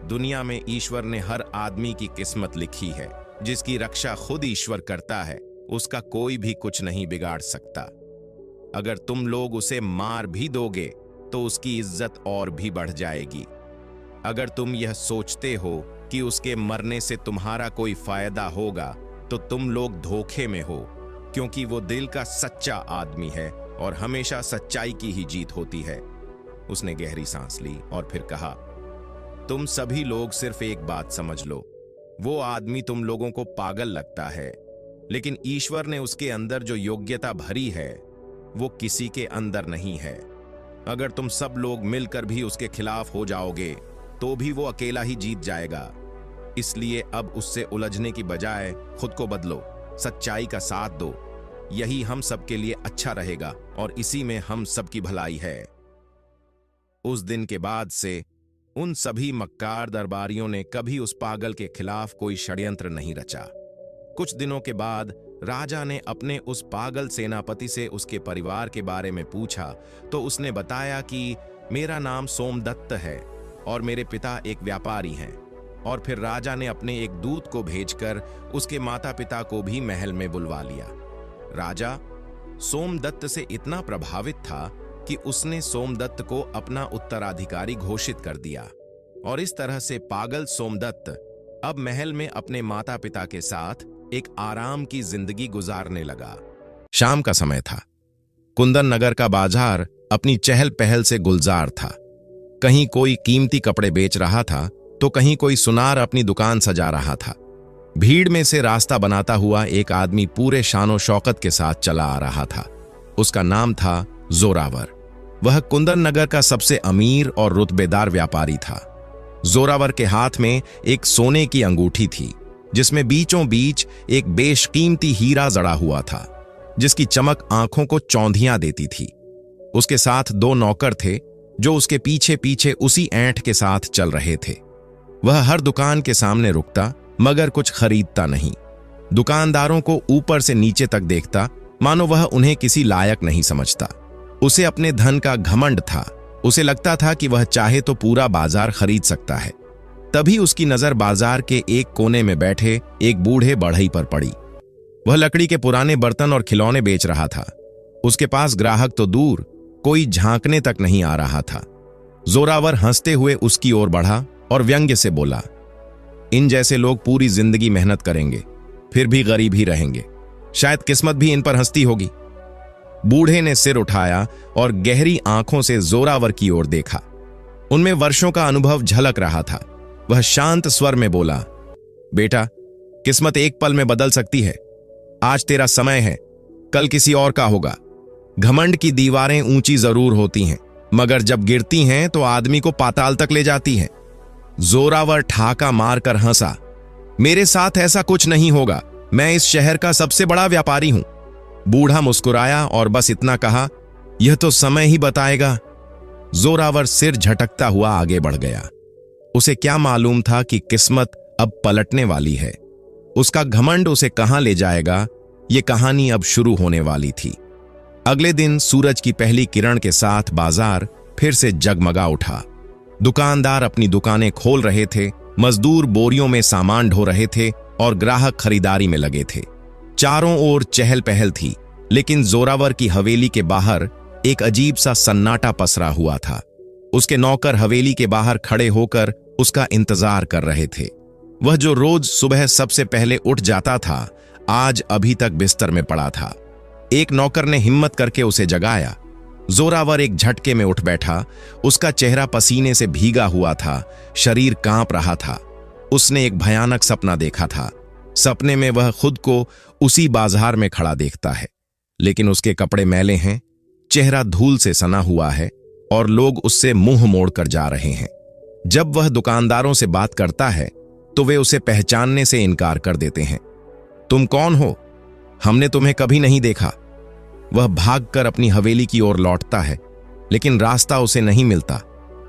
दुनिया में ईश्वर ने हर आदमी की किस्मत लिखी है। जिसकी रक्षा खुद ईश्वर करता है, उसका कोई भी कुछ नहीं बिगाड़ सकता। अगर तुम लोग उसे मार भी दोगे तो उसकी इज्जत और भी बढ़ जाएगी। अगर तुम यह सोचते हो कि उसके मरने से तुम्हारा कोई फायदा होगा तो तुम लोग धोखे में हो, क्योंकि वो दिल का सच्चा आदमी है और हमेशा सच्चाई की ही जीत होती है। उसने गहरी सांस ली और फिर कहा, तुम सभी लोग सिर्फ एक बात समझ लो, वो आदमी तुम लोगों को पागल लगता है, लेकिन ईश्वर ने उसके अंदर जो योग्यता भरी है वो किसी के अंदर नहीं है। अगर तुम सब लोग मिलकर भी उसके खिलाफ हो जाओगे तो भी वो अकेला ही जीत जाएगा। इसलिए अब उससे उलझने की बजाय खुद को बदलो, सच्चाई का साथ दो। यही हम सबके लिए अच्छा रहेगा और इसी में हम सबकी भलाई है। उस दिन के बाद से उन सभी मक्कार दरबारियों ने कभी उस पागल के खिलाफ कोई षड्यंत्र नहीं रचा। कुछ दिनों के बाद राजा ने अपने उस पागल सेनापति से उसके परिवार के बारे में पूछा तो उसने बताया कि मेरा नाम सोमदत्त है और मेरे पिता एक व्यापारी हैं। और फिर राजा ने अपने एक दूत को भेजकर उसके माता पिता को भी महल में बुलवा लिया। राजा सोमदत्त से इतना प्रभावित था कि उसने सोमदत्त को अपना उत्तराधिकारी घोषित कर दिया और इस तरह से पागल सोमदत्त अब महल में अपने माता पिता के साथ एक आराम की जिंदगी गुजारने लगा। शाम का समय था। कुंदन नगर का बाजार अपनी चहल पहल से गुलजार था। कहीं कोई कीमती कपड़े बेच रहा था तो कहीं कोई सुनार अपनी दुकान सजा रहा था। भीड़ में से रास्ता बनाता हुआ एक आदमी पूरे शानो शौकत के साथ चला आ रहा था। उसका नाम था जोरावर। वह कुंदन नगर का सबसे अमीर और रुतबेदार व्यापारी था। जोरावर के हाथ में एक सोने की अंगूठी थी जिसमें बीचों बीच एक बेशकीमती हीरा जड़ा हुआ था जिसकी चमक आंखों को चौंधियां देती थी। उसके साथ 2 नौकर थे जो उसके पीछे पीछे उसी ऐंठ के साथ चल रहे थे। वह हर दुकान के सामने रुकता मगर कुछ खरीदता नहीं। दुकानदारों को ऊपर से नीचे तक देखता मानो वह उन्हें किसी लायक नहीं समझता। उसे अपने धन का घमंड था। उसे लगता था कि वह चाहे तो पूरा बाजार खरीद सकता है। तभी उसकी नजर बाजार के एक कोने में बैठे एक बूढ़े बढ़ई पर पड़ी। वह लकड़ी के पुराने बर्तन और खिलौने बेच रहा था। उसके पास ग्राहक तो दूर, कोई झांकने तक नहीं आ रहा था। जोरावर हंसते हुए उसकी ओर बढ़ा और व्यंग्य से बोला, इन जैसे लोग पूरी जिंदगी मेहनत करेंगे फिर भी गरीब ही रहेंगे। शायद किस्मत भी इन पर हंसती होगी। बूढ़े ने सिर उठाया और गहरी आंखों से जोरावर की ओर देखा। उनमें वर्षों का अनुभव झलक रहा था। वह शांत स्वर में बोला, बेटा, किस्मत एक पल में बदल सकती है। आज तेरा समय है, कल किसी और का होगा। घमंड की दीवारें ऊंची जरूर होती हैं मगर जब गिरती हैं तो आदमी को पाताल तक ले जाती हैं। जोरावर ठहाका मारकर हंसा, मेरे साथ ऐसा कुछ नहीं होगा। मैं इस शहर का सबसे बड़ा व्यापारी हूं। बूढ़ा मुस्कुराया और बस इतना कहा, यह तो समय ही बताएगा। जोरावर सिर झटकता हुआ आगे बढ़ गया। उसे क्या मालूम था कि किस्मत अब पलटने वाली है। उसका घमंड उसे कहां ले जाएगा, ये कहानी अब शुरू होने वाली थी। अगले दिन सूरज की पहली किरण के साथ बाजार फिर से जगमगा उठा। दुकानदार अपनी दुकानें खोल रहे थे, मजदूर बोरियों में सामान ढो रहे थे और ग्राहक खरीदारी में लगे थे। चारों ओर चहल पहल थी, लेकिन जोरावर की हवेली के बाहर एक अजीब सा सन्नाटा पसरा हुआ था। उसके नौकर हवेली के बाहर खड़े होकर उसका इंतजार कर रहे थे। वह जो रोज सुबह सबसे पहले उठ जाता था, आज अभी तक बिस्तर में पड़ा था। एक नौकर ने हिम्मत करके उसे जगाया। जोरावर एक झटके में उठ बैठा। उसका चेहरा पसीने से भीगा हुआ था, शरीर कांप रहा था। उसने एक भयानक सपना देखा था। सपने में वह खुद को उसी बाजार में खड़ा देखता है, लेकिन उसके कपड़े मैले हैं, चेहरा धूल से सना हुआ है और लोग उससे मुंह मोड़कर जा रहे हैं। जब वह दुकानदारों से बात करता है तो वे उसे पहचानने से इनकार कर देते हैं। तुम कौन हो? हमने तुम्हें कभी नहीं देखा। वह भागकर अपनी हवेली की ओर लौटता है, लेकिन रास्ता उसे नहीं मिलता।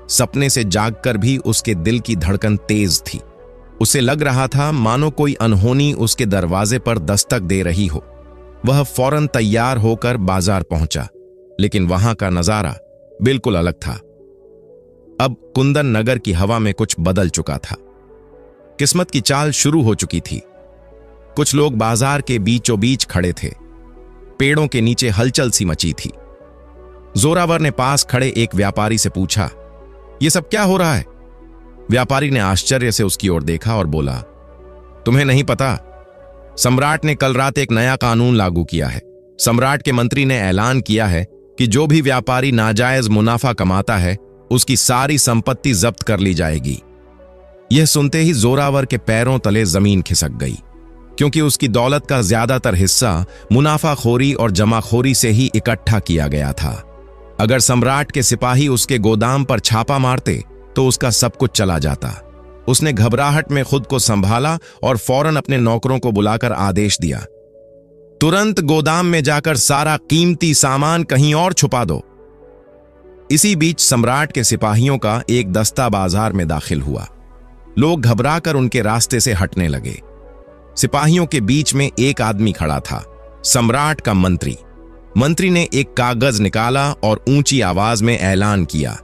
सपने से जागकर भी उसके दिल की धड़कन तेज थी। उसे लग रहा था मानो कोई अनहोनी उसके दरवाजे पर दस्तक दे रही हो। वह फौरन तैयार होकर बाजार पहुंचा, लेकिन वहां का नजारा बिल्कुल अलग था। अब कुंदन नगर की हवा में कुछ बदल चुका था। किस्मत की चाल शुरू हो चुकी थी। कुछ लोग बाजार के बीचों बीच खड़े थे। पेड़ों के नीचे हलचल सी मची थी। जोरावर ने पास खड़े एक व्यापारी से पूछा, यह सब क्या हो रहा है? व्यापारी ने आश्चर्य से उसकी ओर देखा और बोला, तुम्हें नहीं पता? सम्राट ने कल रात एक नया कानून लागू किया है। सम्राट के मंत्री ने ऐलान किया है कि जो भी व्यापारी नाजायज मुनाफा कमाता है उसकी सारी संपत्ति जब्त कर ली जाएगी। यह सुनते ही जोरावर के पैरों तले जमीन खिसक गई। क्योंकि उसकी दौलत का ज्यादातर हिस्सा मुनाफाखोरी और जमाखोरी से ही इकट्ठा किया गया था। अगर सम्राट के सिपाही उसके गोदाम पर छापा मारते तो उसका सब कुछ चला जाता। उसने घबराहट में खुद को संभाला और फौरन अपने नौकरों को बुलाकर आदेश दिया, तुरंत गोदाम में जाकर सारा कीमती सामान कहीं और छुपा दो। इसी बीच सम्राट के सिपाहियों का एक दस्ता बाजार में दाखिल हुआ। लोग घबराकर उनके रास्ते से हटने लगे। सिपाहियों के बीच में एक आदमी खड़ा था, सम्राट का मंत्री। मंत्री ने एक कागज निकाला और ऊंची आवाज में ऐलान किया,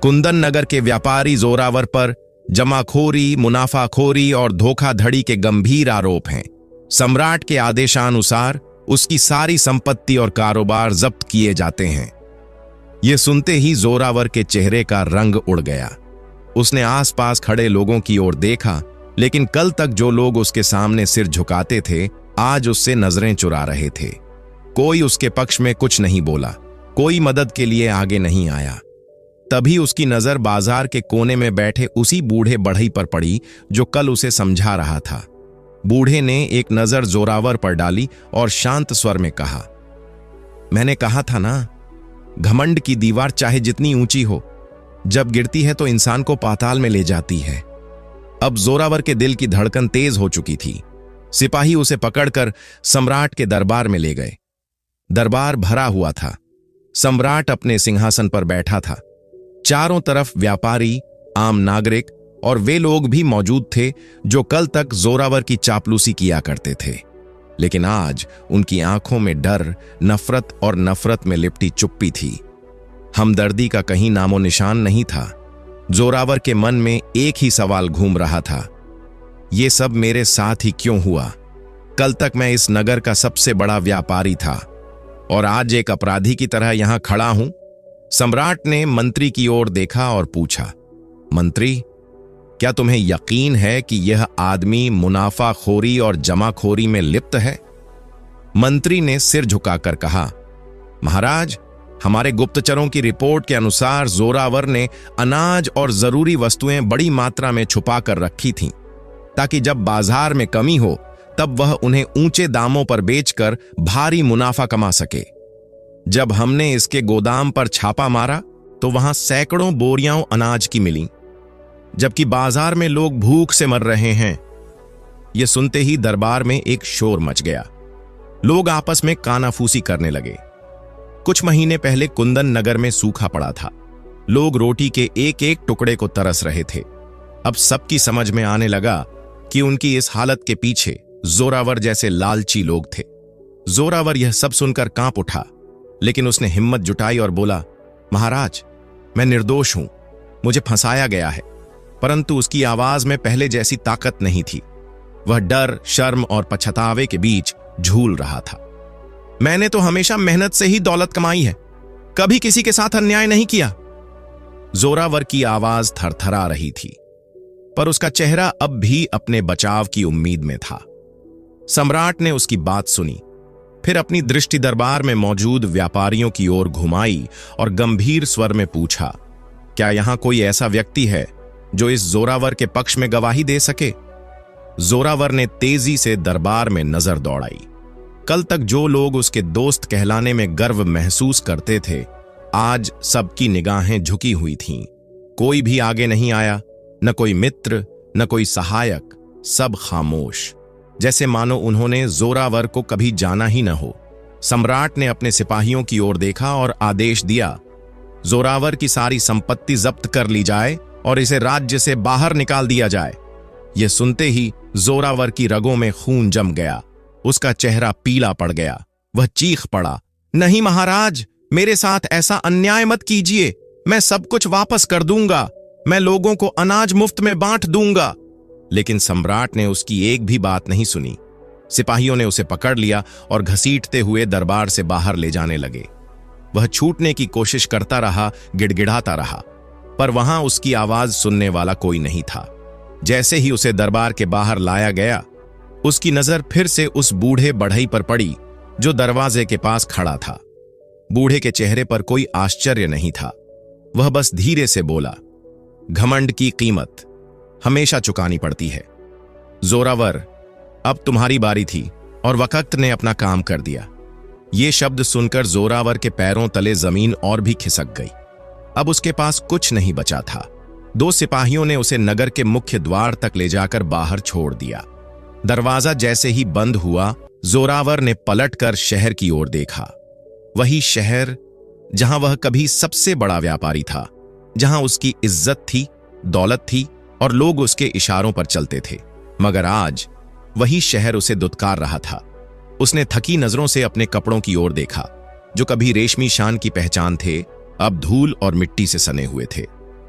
कुंदन नगर के व्यापारी जोरावर पर जमाखोरी, मुनाफाखोरी और धोखाधड़ी के गंभीर आरोप हैं। सम्राट के आदेशानुसार उसकी सारी संपत्ति और कारोबार जब्त किए जाते हैं। यह सुनते ही जोरावर के चेहरे का रंग उड़ गया। उसने आसपास खड़े लोगों की ओर देखा, लेकिन कल तक जो लोग उसके सामने सिर झुकाते थे आज उससे नजरें चुरा रहे थे। कोई उसके पक्ष में कुछ नहीं बोला, कोई मदद के लिए आगे नहीं आया। तभी उसकी नजर बाजार के कोने में बैठे उसी बूढ़े बढ़ई पर पड़ी जो कल उसे समझा रहा था। बूढ़े ने एक नजर जोरावर पर डाली और शांत स्वर में कहा, मैंने कहा था ना, घमंड की दीवार चाहे जितनी ऊंची हो, जब गिरती है तो इंसान को पाताल में ले जाती है। अब जोरावर के दिल की धड़कन तेज हो चुकी थी। सिपाही उसे पकड़कर सम्राट के दरबार में ले गए। दरबार भरा हुआ था। सम्राट अपने सिंहासन पर बैठा था। चारों तरफ व्यापारी, आम नागरिक और वे लोग भी मौजूद थे जो कल तक जोरावर की चापलूसी किया करते थे। लेकिन आज उनकी आंखों में डर, नफरत और नफरत में लिपटी चुप्पी थी। हमदर्दी का कहीं नामो निशान नहीं था। जोरावर के मन में एक ही सवाल घूम रहा था, ये सब मेरे साथ ही क्यों हुआ? कल तक मैं इस नगर का सबसे बड़ा व्यापारी था और आज एक अपराधी की तरह यहां खड़ा हूं। सम्राट ने मंत्री की ओर देखा और पूछा, मंत्री, क्या तुम्हें यकीन है कि यह आदमी मुनाफाखोरी और जमाखोरी में लिप्त है? मंत्री ने सिर झुकाकर कहा, महाराज, हमारे गुप्तचरों की रिपोर्ट के अनुसार जोरावर ने अनाज और जरूरी वस्तुएं बड़ी मात्रा में छुपा कर रखी थीं, ताकि जब बाजार में कमी हो तब वह उन्हें ऊंचे दामों पर बेचकर भारी मुनाफा कमा सके। जब हमने इसके गोदाम पर छापा मारा तो वहां सैकड़ों बोरियां अनाज की मिली, जबकि बाजार में लोग भूख से मर रहे हैं। यह सुनते ही दरबार में एक शोर मच गया। लोग आपस में कानाफूसी करने लगे। कुछ महीने पहले कुंदन नगर में सूखा पड़ा था। लोग रोटी के एक एक टुकड़े को तरस रहे थे। अब सबकी समझ में आने लगा कि उनकी इस हालत के पीछे जोरावर जैसे लालची लोग थे। जोरावर यह सब सुनकर कांप उठा, लेकिन उसने हिम्मत जुटाई और बोला, महाराज, मैं निर्दोष हूं, मुझे फंसाया गया है। परंतु उसकी आवाज में पहले जैसी ताकत नहीं थी। वह डर, शर्म और पछतावे के बीच झूल रहा था। मैंने तो हमेशा मेहनत से ही दौलत कमाई है, कभी किसी के साथ अन्याय नहीं किया। जोरावर की आवाज थरथरा रही थी, पर उसका चेहरा अब भी अपने बचाव की उम्मीद में था। सम्राट ने उसकी बात सुनी, फिर अपनी दृष्टि दरबार में मौजूद व्यापारियों की ओर घुमाई और गंभीर स्वर में पूछा, क्या यहां कोई ऐसा व्यक्ति है जो इस जोरावर के पक्ष में गवाही दे सके? जोरावर ने तेजी से दरबार में नजर दौड़ाई। कल तक जो लोग उसके दोस्त कहलाने में गर्व महसूस करते थे, आज सबकी निगाहें झुकी हुई थीं। कोई भी आगे नहीं आया, न कोई मित्र, न कोई सहायक, सब खामोश, जैसे मानो उन्होंने जोरावर को कभी जाना ही न हो। सम्राट ने अपने सिपाहियों की ओर देखा और आदेश दिया, जोरावर की सारी संपत्ति जब्त कर ली जाए और इसे राज्य से बाहर निकाल दिया जाए। यह सुनते ही जोरावर की रगों में खून जम गया। उसका चेहरा पीला पड़ गया। वह चीख पड़ा, नहीं महाराज, मेरे साथ ऐसा अन्याय मत कीजिए। मैं सब कुछ वापस कर दूंगा। मैं लोगों को अनाज मुफ्त में बांट दूंगा। लेकिन सम्राट ने उसकी एक भी बात नहीं सुनी। सिपाहियों ने उसे पकड़ लिया और घसीटते हुए दरबार से बाहर ले जाने लगे। वह छूटने की कोशिश करता रहा, गिड़गिड़ाता रहा, पर वहां उसकी आवाज सुनने वाला कोई नहीं था। जैसे ही उसे दरबार के बाहर लाया गया, उसकी नजर फिर से उस बूढ़े बढ़ई पर पड़ी जो दरवाजे के पास खड़ा था। बूढ़े के चेहरे पर कोई आश्चर्य नहीं था। वह बस धीरे से बोला, घमंड की कीमत हमेशा चुकानी पड़ती है। जोरावर, अब तुम्हारी बारी थी और वक्त ने अपना काम कर दिया। ये शब्द सुनकर जोरावर के पैरों तले जमीन और भी खिसक गई। अब उसके पास कुछ नहीं बचा था। 2 सिपाहियों ने उसे नगर के मुख्य द्वार तक ले जाकर बाहर छोड़ दिया। दरवाजा जैसे ही बंद हुआ, जोरावर ने पलटकर शहर की ओर देखा। वही शहर जहां वह कभी सबसे बड़ा व्यापारी था, जहां उसकी इज्जत थी, दौलत थी और लोग उसके इशारों पर चलते थे। मगर आज वही शहर उसे दुत्कार रहा था। उसने थकी नजरों से अपने कपड़ों की ओर देखा, जो कभी रेशमी शान की पहचान थे, अब धूल और मिट्टी से सने हुए थे।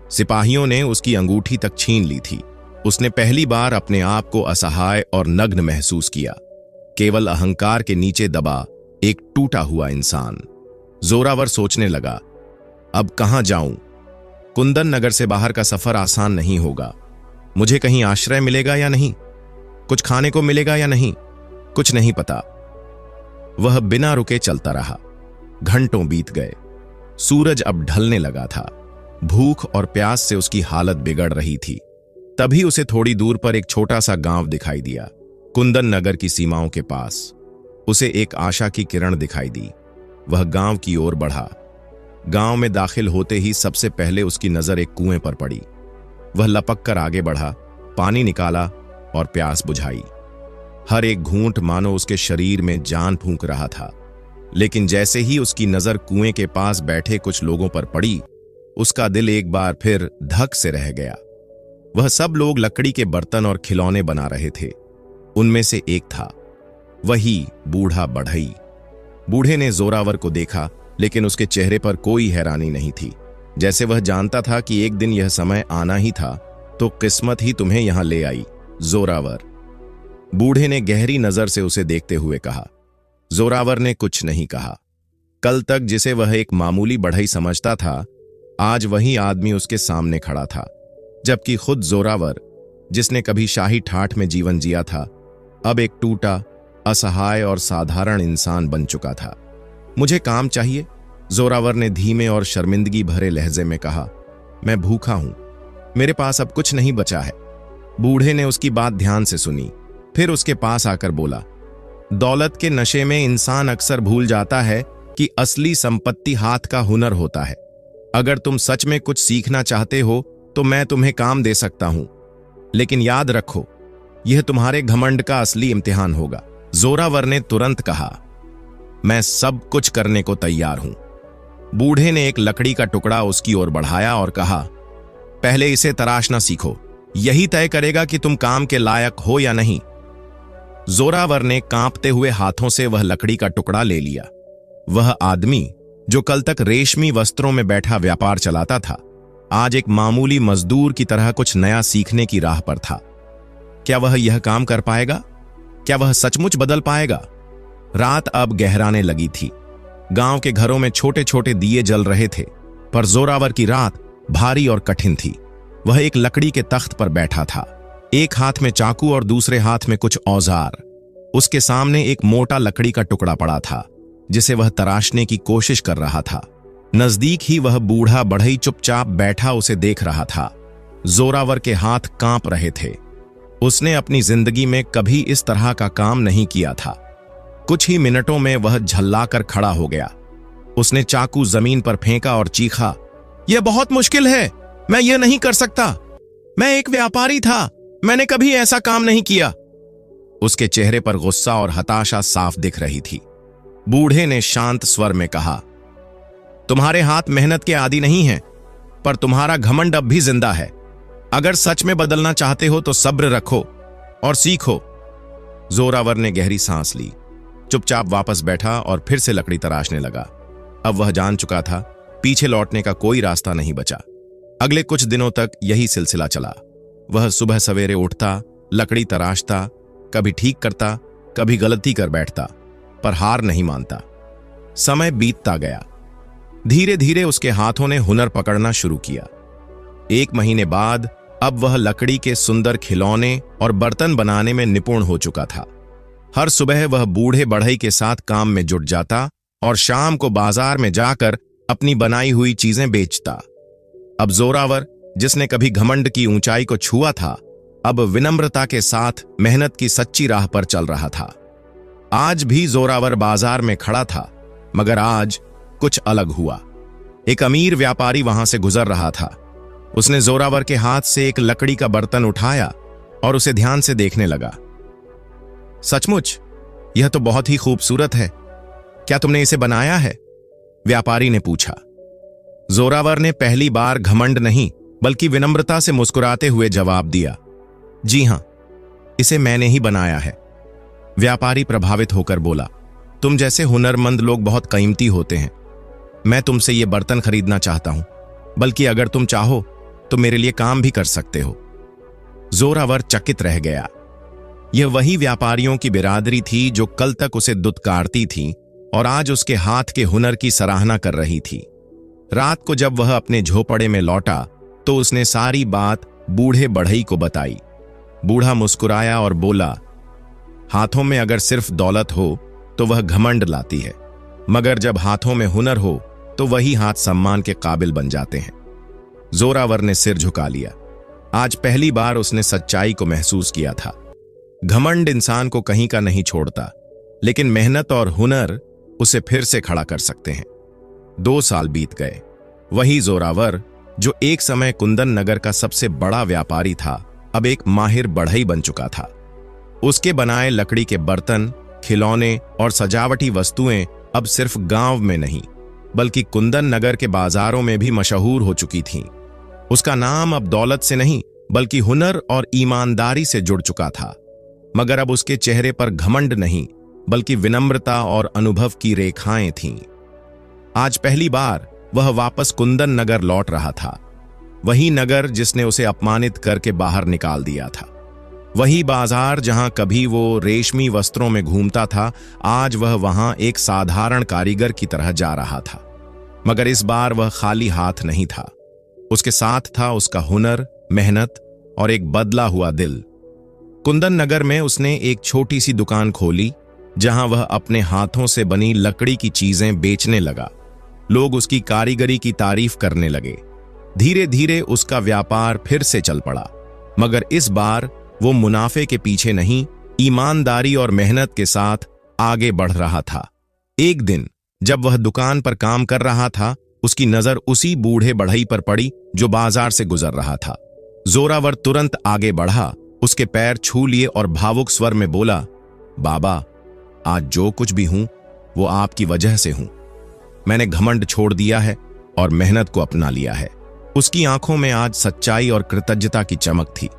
सिपाहियों ने उसकी अंगूठी तक छीन ली थी। उसने पहली बार अपने आप को असहाय और नग्न महसूस किया, केवल अहंकार के नीचे दबा एक टूटा हुआ इंसान। जोरावर सोचने लगा, अब कहां जाऊं? कुंदन नगर से बाहर का सफर आसान नहीं होगा। मुझे कहीं आश्रय मिलेगा या नहीं? कुछ खाने को मिलेगा या नहीं? कुछ नहीं पता। वह बिना रुके चलता रहा। घंटों बीत गए। सूरज अब ढलने लगा था। भूख और प्यास से उसकी हालत बिगड़ रही थी। तभी उसे थोड़ी दूर पर एक छोटा सा गांव दिखाई दिया, कुंदन नगर की सीमाओं के पास। उसे एक आशा की किरण दिखाई दी। वह गांव की ओर बढ़ा। गांव में दाखिल होते ही सबसे पहले उसकी नजर एक कुएं पर पड़ी। वह लपक कर आगे बढ़ा, पानी निकाला और प्यास बुझाई। हर एक घूंट मानो उसके शरीर में जान फूंक रहा था। लेकिन जैसे ही उसकी नजर कुएं के पास बैठे कुछ लोगों पर पड़ी, उसका दिल एक बार फिर धक से रह गया। वह सब लोग लकड़ी के बर्तन और खिलौने बना रहे थे। उनमें से एक था वही बूढ़ा बढ़ई। बूढ़े ने जोरावर को देखा, लेकिन उसके चेहरे पर कोई हैरानी नहीं थी, जैसे वह जानता था कि एक दिन यह समय आना ही था, तो किस्मत ही तुम्हें यहां ले आई, जोरावर। बूढ़े ने गहरी नजर से उसे देखते हुए कहा। जोरावर ने कुछ नहीं कहा। कल तक जिसे वह एक मामूली बढ़ई समझता था, आज वही आदमी उसके सामने खड़ा था, जबकि खुद जोरावर, जिसने कभी शाही ठाठ में जीवन जिया था, अब एक टूटा, असहाय और साधारण इंसान बन चुका था। मुझे काम चाहिए, जोरावर ने धीमे और शर्मिंदगी भरे लहजे में कहा। मैं भूखा हूं, मेरे पास अब कुछ नहीं बचा है। बूढ़े ने उसकी बात ध्यान से सुनी, फिर उसके पास आकर बोला, दौलत के नशे में इंसान अक्सर भूल जाता है कि असली संपत्ति हाथ का हुनर होता है। अगर तुम सच में कुछ सीखना चाहते हो तो मैं तुम्हें काम दे सकता हूं, लेकिन याद रखो, यह तुम्हारे घमंड का असली इम्तिहान होगा। जोरावर ने तुरंत कहा, मैं सब कुछ करने को तैयार हूं। बूढ़े ने एक लकड़ी का टुकड़ा उसकी ओर बढ़ाया और कहा, पहले इसे तराशना सीखो, यही तय करेगा कि तुम काम के लायक हो या नहीं। जोरावर ने कांपते हुए हाथों से वह लकड़ी का टुकड़ा ले लिया। वह आदमी जो कल तक रेशमी वस्त्रों में बैठा व्यापार चलाता था, आज एक मामूली मजदूर की तरह कुछ नया सीखने की राह पर था। क्या वह यह काम कर पाएगा? क्या वह सचमुच बदल पाएगा? रात अब गहराने लगी थी। गांव के घरों में छोटे छोटे दिए जल रहे थे, पर जोरावर की रात भारी और कठिन थी। वह एक लकड़ी के तख्त पर बैठा था, एक हाथ में चाकू और दूसरे हाथ में कुछ औजार। उसके सामने एक मोटा लकड़ी का टुकड़ा पड़ा था, जिसे वह तराशने की कोशिश कर रहा था। नजदीक ही वह बूढ़ा बढ़ई चुपचाप बैठा उसे देख रहा था। जोरावर के हाथ कांप रहे थे। उसने अपनी जिंदगी में कभी इस तरह का काम नहीं किया था। कुछ ही मिनटों में वह झल्लाकर खड़ा हो गया। उसने चाकू जमीन पर फेंका और चीखा, यह बहुत मुश्किल है, मैं यह नहीं कर सकता। मैं एक व्यापारी था, मैंने कभी ऐसा काम नहीं किया। उसके चेहरे पर गुस्सा और हताशा साफ दिख रही थी। बूढ़े ने शांत स्वर में कहा, तुम्हारे हाथ मेहनत के आदी नहीं हैं, पर तुम्हारा घमंड अब भी जिंदा है। अगर सच में बदलना चाहते हो तो सब्र रखो और सीखो। जोरावर ने गहरी सांस ली, चुपचाप वापस बैठा और फिर से लकड़ी तराशने लगा। अब वह जान चुका था, पीछे लौटने का कोई रास्ता नहीं बचा। अगले कुछ दिनों तक यही सिलसिला चला। वह सुबह सवेरे उठता, लकड़ी तराशता, कभी ठीक करता, कभी गलती कर बैठता, पर हार नहीं मानता। समय बीतता गया। धीरे धीरे उसके हाथों ने हुनर पकड़ना शुरू किया। 1 महीने बाद अब वह लकड़ी के सुंदर खिलौने और बर्तन बनाने में निपुण हो चुका था। हर सुबह वह बूढ़े बढ़ई के साथ काम में जुट जाता और शाम को बाजार में जाकर अपनी बनाई हुई चीजें बेचता। अब जोरावर, जिसने कभी घमंड की ऊंचाई को छुआ था, अब विनम्रता के साथ मेहनत की सच्ची राह पर चल रहा था। आज भी जोरावर बाजार में खड़ा था, मगर आज कुछ अलग हुआ। एक अमीर व्यापारी वहां से गुजर रहा था। उसने जोरावर के हाथ से एक लकड़ी का बर्तन उठाया और उसे ध्यान से देखने लगा। सचमुच यह तो बहुत ही खूबसूरत है, क्या तुमने इसे बनाया है? व्यापारी ने पूछा। जोरावर ने पहली बार घमंड नहीं बल्कि विनम्रता से मुस्कुराते हुए जवाब दिया, जी हां, इसे मैंने ही बनाया है। व्यापारी प्रभावित होकर बोला, तुम जैसे हुनरमंद लोग बहुत कीमती होते हैं। मैं तुमसे यह बर्तन खरीदना चाहता हूं, बल्कि अगर तुम चाहो तो मेरे लिए काम भी कर सकते हो। जोरावर चकित रह गया। यह वही व्यापारियों की बिरादरी थी जो कल तक उसे दुत्कारती थी और आज उसके हाथ के हुनर की सराहना कर रही थी। रात को जब वह अपने झोपड़े में लौटा तो उसने सारी बात बूढ़े बढ़ई को बताई। बूढ़ा मुस्कुराया और बोला, हाथों में अगर सिर्फ दौलत हो तो वह घमंड लाती है, मगर जब हाथों में हुनर हो तो वही हाथ सम्मान के काबिल बन जाते हैं। जोरावर ने सिर झुका लिया। आज पहली बार उसने सच्चाई को महसूस किया था। घमंड इंसान को कहीं का नहीं छोड़ता, लेकिन मेहनत और हुनर उसे फिर से खड़ा कर सकते हैं। 2 साल बीत गए। वही जोरावर जो एक समय कुंदन नगर का सबसे बड़ा व्यापारी था, अब एक माहिर बढ़ई बन चुका था। उसके बनाए लकड़ी के बर्तन, खिलौने और सजावटी वस्तुएं अब सिर्फ गांव में नहीं बल्कि कुंदन नगर के बाजारों में भी मशहूर हो चुकी थीं। उसका नाम अब दौलत से नहीं बल्कि हुनर और ईमानदारी से जुड़ चुका था, मगर अब उसके चेहरे पर घमंड नहीं बल्कि विनम्रता और अनुभव की रेखाएं थीं। आज पहली बार वह वापस कुंदन नगर लौट रहा था। वही नगर जिसने उसे अपमानित करके बाहर निकाल दिया था। वही बाजार जहां कभी वो रेशमी वस्त्रों में घूमता था, आज वह वहां एक साधारण कारीगर की तरह जा रहा था। मगर इस बार वह खाली हाथ नहीं था। उसके साथ था उसका हुनर, मेहनत और एक बदला हुआ दिल। कुंदन नगर में उसने एक छोटी सी दुकान खोली जहां वह अपने हाथों से बनी लकड़ी की चीजें बेचने लगा। लोग उसकी कारीगरी की तारीफ करने लगे। धीरे धीरे उसका व्यापार फिर से चल पड़ा, मगर इस बार वो मुनाफे के पीछे नहीं, ईमानदारी और मेहनत के साथ आगे बढ़ रहा था। एक दिन जब वह दुकान पर काम कर रहा था, उसकी नजर उसी बूढ़े बढ़ई पर पड़ी जो बाजार से गुजर रहा था। जोरावर तुरंत आगे बढ़ा, उसके पैर छू लिए और भावुक स्वर में बोला, बाबा, आज जो कुछ भी हूं वो आपकी वजह से हूं। मैंने घमंड छोड़ दिया है और मेहनत को अपना लिया है। उसकी आंखों में आज सच्चाई और कृतज्ञता की चमक थी।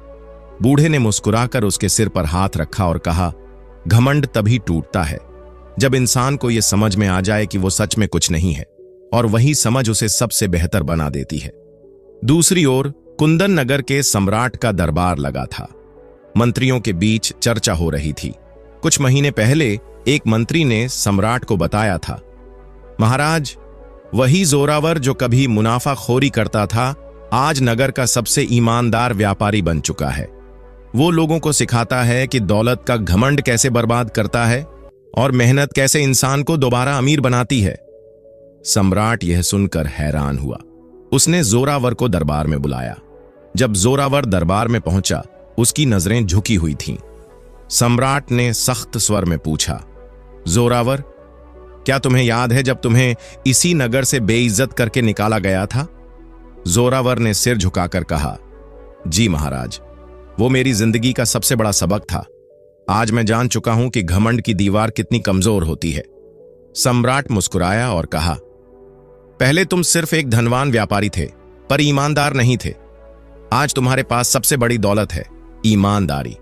बूढ़े ने मुस्कुराकर उसके सिर पर हाथ रखा और कहा, घमंड तभी टूटता है जब इंसान को यह समझ में आ जाए कि वो सच में कुछ नहीं है, और वही समझ उसे सबसे बेहतर बना देती है। दूसरी ओर कुंदन नगर के सम्राट का दरबार लगा था। मंत्रियों के बीच चर्चा हो रही थी। कुछ महीने पहले एक मंत्री ने सम्राट को बताया था, महाराज, वही जोरावर जो कभी मुनाफाखोरी करता था, आज नगर का सबसे ईमानदार व्यापारी बन चुका है। वो लोगों को सिखाता है कि दौलत का घमंड कैसे बर्बाद करता है और मेहनत कैसे इंसान को दोबारा अमीर बनाती है। सम्राट यह सुनकर हैरान हुआ। उसने जोरावर को दरबार में बुलाया। जब जोरावर दरबार में पहुंचा, उसकी नजरें झुकी हुई थीं। सम्राट ने सख्त स्वर में पूछा, जोरावर, क्या तुम्हें याद है जब तुम्हें इसी नगर से बेइज्जत करके निकाला गया था? जोरावर ने सिर झुकाकर कहा, जी महाराज, वो मेरी जिंदगी का सबसे बड़ा सबक था। आज मैं जान चुका हूं कि घमंड की दीवार कितनी कमजोर होती है। सम्राट मुस्कुराया और कहा, पहले तुम सिर्फ एक धनवान व्यापारी थे, पर ईमानदार नहीं थे। आज तुम्हारे पास सबसे बड़ी दौलत है, ईमानदारी।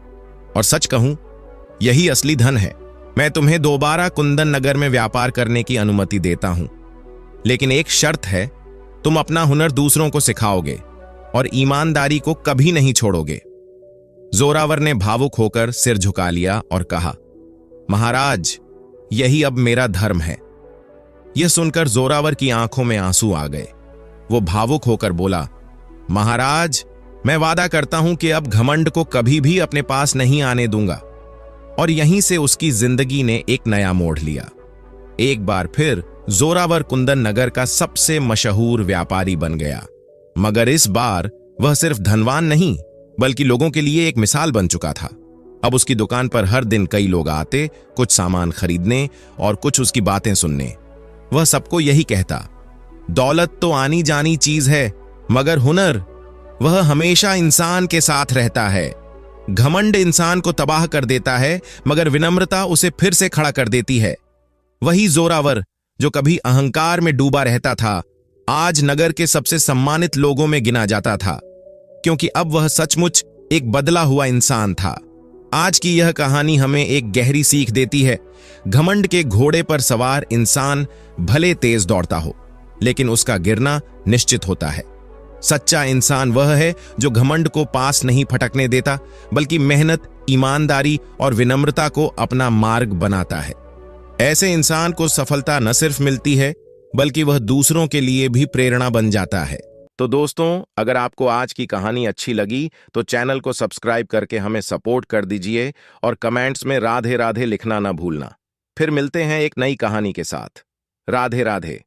और सच कहूं, यही असली धन है। मैं तुम्हें दोबारा कुंदन नगर में व्यापार करने की अनुमति देता हूं, लेकिन एक शर्त है, तुम अपना हुनर दूसरों को सिखाओगे और ईमानदारी को कभी नहीं छोड़ोगे। जोरावर ने भावुक होकर सिर झुका लिया और कहा, महाराज, यही अब मेरा धर्म है। यह सुनकर जोरावर की आंखों में आंसू आ गए। वो भावुक होकर बोला, महाराज, मैं वादा करता हूं कि अब घमंड को कभी भी अपने पास नहीं आने दूंगा। और यहीं से उसकी जिंदगी ने एक नया मोड़ लिया। एक बार फिर जोरावर कुंदन नगर का सबसे मशहूर व्यापारी बन गया, मगर इस बार वह सिर्फ धनवान नहीं बल्कि लोगों के लिए एक मिसाल बन चुका था। अब उसकी दुकान पर हर दिन कई लोग आते, कुछ सामान खरीदने और कुछ उसकी बातें सुनने। वह सबको यही कहता, दौलत तो आनी जानी चीज है, मगर हुनर, वह हमेशा इंसान के साथ रहता है। घमंड इंसान को तबाह कर देता है, मगर विनम्रता उसे फिर से खड़ा कर देती है। वही जोरावर जो कभी अहंकार में डूबा रहता था, आज नगर के सबसे सम्मानित लोगों में गिना जाता था, क्योंकि अब वह सचमुच एक बदला हुआ इंसान था। आज की यह कहानी हमें एक गहरी सीख देती है। घमंड के घोड़े पर सवार इंसान भले तेज दौड़ता हो, लेकिन उसका गिरना निश्चित होता है। सच्चा इंसान वह है जो घमंड को पास नहीं फटकने देता, बल्कि मेहनत, ईमानदारी और विनम्रता को अपना मार्ग बनाता है। ऐसे इंसान को सफलता न सिर्फ मिलती है, बल्कि वह दूसरों के लिए भी प्रेरणा बन जाता है। तो दोस्तों, अगर आपको आज की कहानी अच्छी लगी तो चैनल को सब्सक्राइब करके हमें सपोर्ट कर दीजिए और कमेंट्स में राधे राधे लिखना ना भूलना। फिर मिलते हैं एक नई कहानी के साथ। राधे राधे।